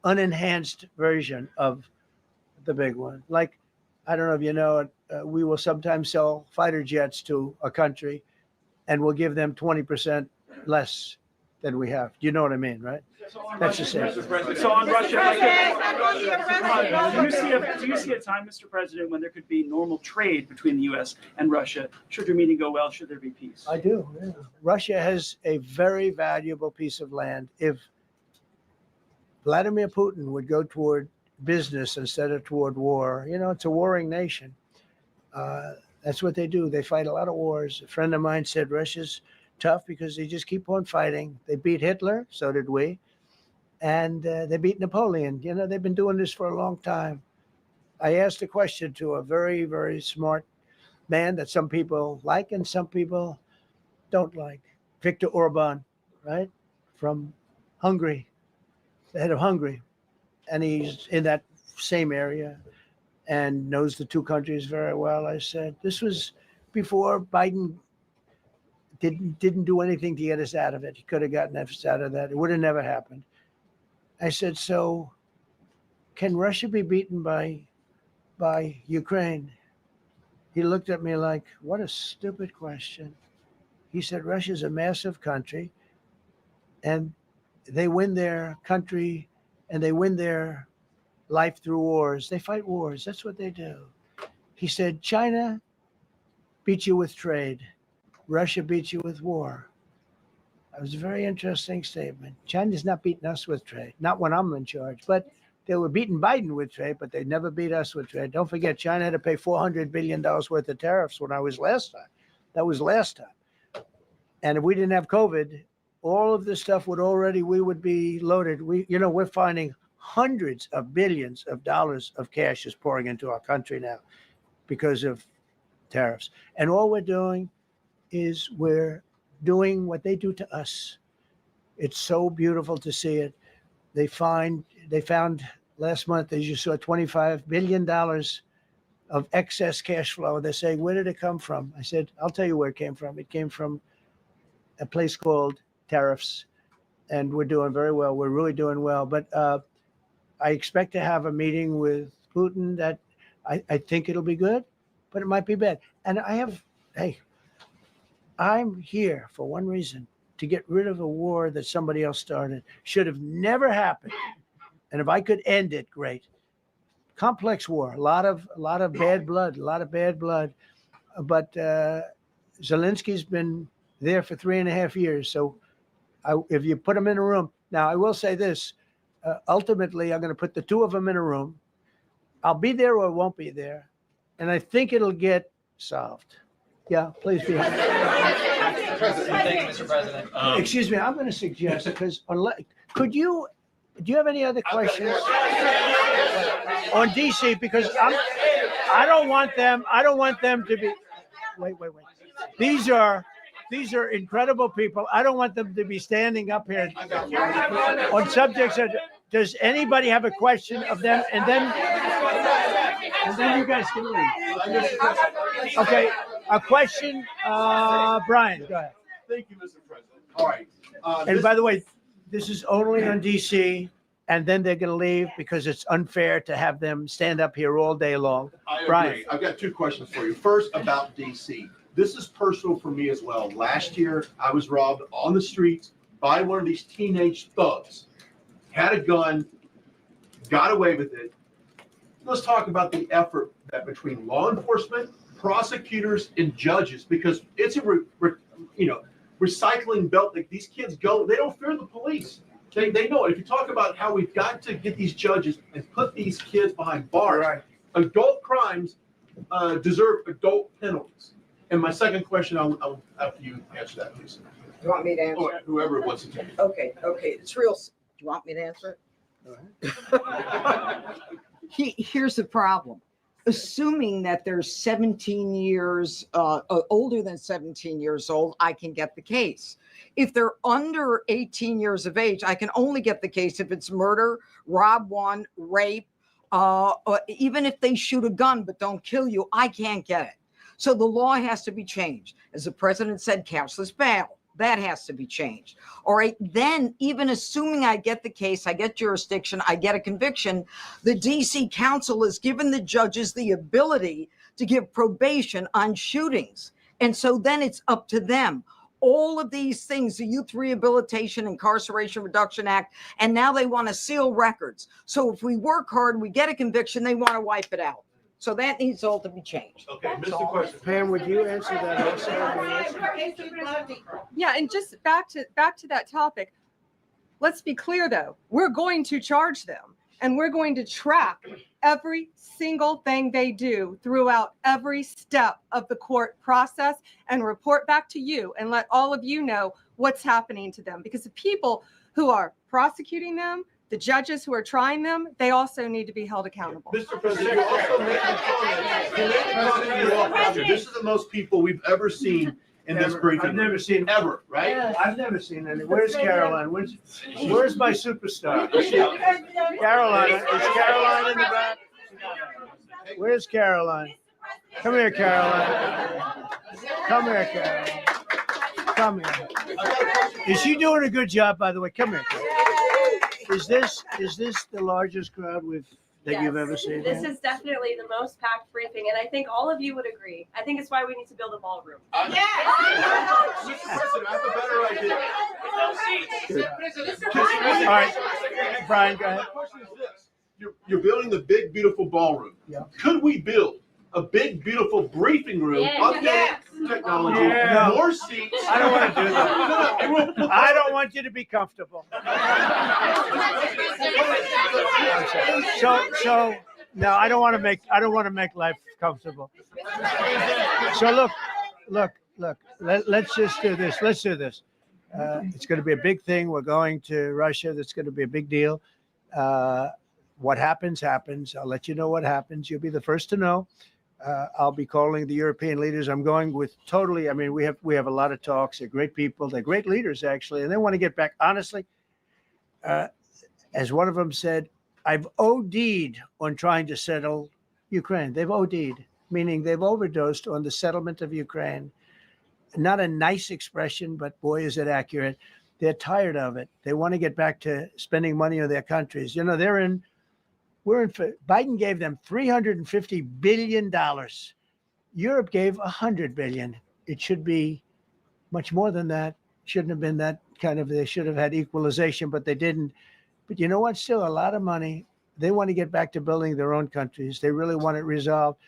unenhanced version of the big one. Like, I don't know if you know it, we will sometimes sell fighter jets to a country and we'll give them 20% less than we have. You know what I mean, right? That's the same. So on Russia, do you see a time, Mr. President, when there could be normal trade between the U.S. and Russia? Should your meeting go well? Should there be peace? I do. Yeah. Russia has a very valuable piece of land. If Vladimir Putin would go toward business instead of toward war, it's a warring nation. That's what they do. They fight a lot of wars. A friend of mine said Russia's tough because they just keep on fighting. They beat Hitler, so did we. And they beat Napoleon. They've been doing this for a long time. I asked a question to a very, very smart man that some people like and some people don't like. Viktor Orban, right? From Hungary, the head of Hungary. And he's in that same area and knows the two countries very well. I said, this was before Biden didn't do anything to get us out of it. He could have gotten us out of that. It would have never happened. I said, so can Russia be beaten by Ukraine? He looked at me like, what a stupid question. He said, Russia's a massive country and they win their country and they win their life through wars. They fight wars. That's what they do. He said, China beats you with trade. Russia beats you with war. That was a very interesting statement. China's not beating us with trade, not when I'm in charge, but they were beating Biden with trade, but they never beat us with trade. Don't forget, China had to pay $400 billion worth of tariffs when I was last time. That was last time. And if we didn't have COVID, all of this stuff we would be loaded. We're finding hundreds of billions of dollars of cash is pouring into our country now because of tariffs. And all we're doing is we're doing what they do to us. It's so beautiful to see it. They found last month, as you saw, $25 billion of excess cash flow. They're saying, where did it come from? I said, I'll tell you where it came from. It came from a place called tariffs, and we're doing very well. We're really doing well. But I expect to have a meeting with Putin that I think it'll be good, but it might be bad. And I'm here for one reason, to get rid of a war that somebody else started. Should have never happened. And if I could end it, great. Complex war, a lot of bad blood, But Zelensky's been there for 3.5 years. So if you put him in a room, now I will say this, ultimately I'm going to put the two of them in a room. I'll be there or I won't be there. And I think it'll get solved. Yeah, please be happy. Thank you, Mr. President. Excuse me, I'm going to suggest, because do you have any other questions on DC? Because I don't want them to be, wait. These are incredible people. I don't want them to be standing up here on subjects that, does anybody have a question of them? And then you guys can leave. Okay, a question, Brian, go ahead. Thank you, Mr. President. All right. And by the way, this is only on DC, and then they're going to leave because it's unfair to have them stand up here all day long. I agree. Brian. I've got two questions for you. First, about DC. This is personal for me as well. Last year, I was robbed on the streets by one of these teenage thugs. Had a gun, got away with it. Let's talk about the effort that between law enforcement, prosecutors, and judges, because it's a recycling belt. Like, these kids go, they don't fear the police. They know it. If you talk about how we've got to get these judges and put these kids behind bars, Right. Adult crimes deserve adult penalties. And my second question, I'll have you answer that, please. You want me to answer? Or whoever wants to take it. Okay, it's real. Do you want me to answer it? Here's the problem. Assuming that they're 17 years, older than 17 years old, I can get the case. If they're under 18 years of age, I can only get the case if it's murder, rob one, rape, or even if they shoot a gun but don't kill you, I can't get it. So the law has to be changed. As the president said, cashless bail. That has to be changed. All right. Then, even assuming I get the case, I get jurisdiction, I get a conviction, the DC Council has given the judges the ability to give probation on shootings. And so then it's up to them. All of these things, the Youth Rehabilitation Incarceration Reduction Act, and now they want to seal records. So if we work hard, we get a conviction, they want to wipe it out. So that needs all to be changed. Okay, Mr. Question. Pam, would you answer that also? Yeah, and just back to that topic. Let's be clear, though. We're going to charge them, and we're going to track every single thing they do throughout every step of the court process and report back to you and let all of you know what's happening to them. Because the people who are prosecuting them, the judges who are trying them, they also need to be held accountable. Mr. President, you also made a comment. This is the most people we've ever seen in this briefing. I've never seen ever, right? I've never seen any. Where's Caroline? Where's my superstar? Caroline. Is Caroline in the back? Where's Caroline? Come here, Caroline. Come here, Caroline. Come here. Is she doing a good job, by the way? Come here, Caroline. Is this the largest crowd that you've ever seen? This is definitely the most packed briefing, and I think all of you would agree. I think it's why we need to build a ballroom. Mr. President, I have a better idea. All right, Brian, go ahead. My question is this. You're building the big, beautiful ballroom. Yeah. Could we build a big, beautiful briefing room, updated technology, No. more seats? I don't want to do that. I don't want you to be comfortable. So no, I don't want to make life comfortable. So look, look, let's just do this. Let's do this. It's going to be a big thing. We're going to Russia. That's going to be a big deal. What happens, happens. I'll let you know what happens. You'll be the first to know. I'll be calling the European leaders. I'm going with totally. I mean, we have a lot of talks. They're great people. They're great leaders, actually, and they want to get back. Honestly, as one of them said, I've OD'd on trying to settle Ukraine. They've OD'd, meaning they've overdosed on the settlement of Ukraine. Not a nice expression, but boy, is it accurate. They're tired of it. They want to get back to spending money on their countries. You know, Biden gave them $350 billion. Europe gave $100 billion. It should be much more than that. Shouldn't have been that kind of, they should have had equalization, but they didn't. But you know what? Still a lot of money. They want to get back to building their own countries. They really want it resolved.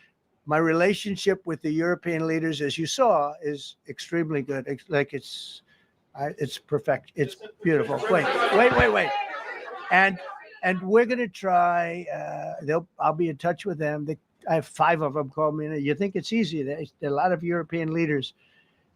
My relationship with the European leaders, as you saw, is extremely good. It's perfect. It's beautiful. Wait. And we're going to try. I'll be in touch with them. I have 5 of them call me. You think it's easy? There are a lot of European leaders,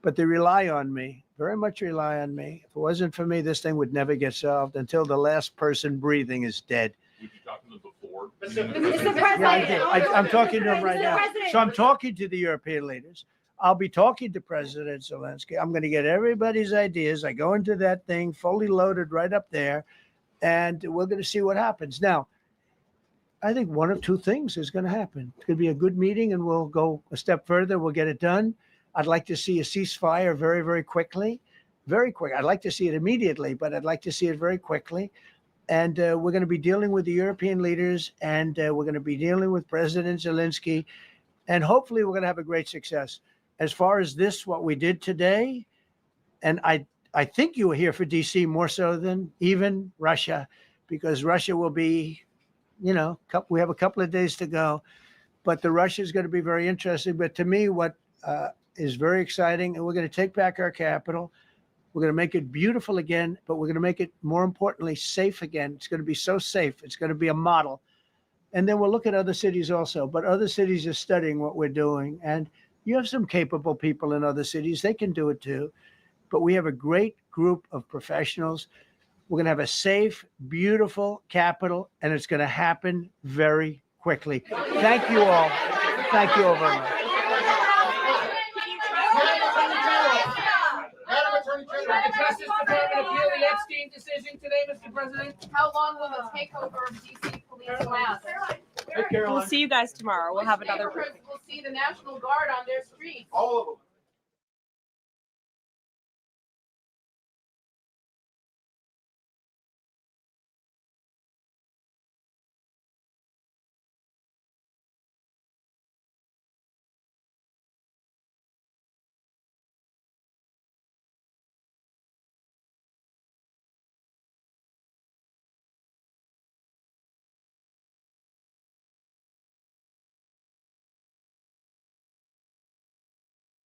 but they rely on me. Very much rely on me. If it wasn't for me, this thing would never get solved until the last person breathing is dead. Would you talk to them before? Mr. President. Yeah, I'm talking to them right now. So I'm talking to the European leaders. I'll be talking to President Zelensky. I'm going to get everybody's ideas. I go into that thing fully loaded right up there, and we're going to see what happens. Now, I think one of 2 things is going to happen. It's going to be a good meeting, and we'll go a step further. We'll get it done. I'd like to see a ceasefire very, very quickly. Very quick. I'd like to see it immediately, but I'd like to see it very quickly. And we're going to be dealing with the European leaders, and we're going to be dealing with President Zelensky, and hopefully we're going to have a great success. As far as this, what we did today, and I think you were here for DC more so than even Russia, because Russia will be, we have a couple of days to go, but the Russia is going to be very interesting. But to me, what is very exciting, and we're going to take back our capital. We're going to make it beautiful again, but we're going to make it, more importantly, safe again. It's going to be so safe. It's going to be a model. And then we'll look at other cities also, but other cities are studying what we're doing. And you have some capable people in other cities. They can do it too. But we have a great group of professionals. We're going to have a safe, beautiful capital, and it's going to happen very quickly. Thank you all. Thank you all very much. The Justice Department appeal the Epstein decision today, Mr. President. How long will the takeover of DC police last? We'll see you guys tomorrow. We'll have another. We'll see the National Guard on their streets. All of them.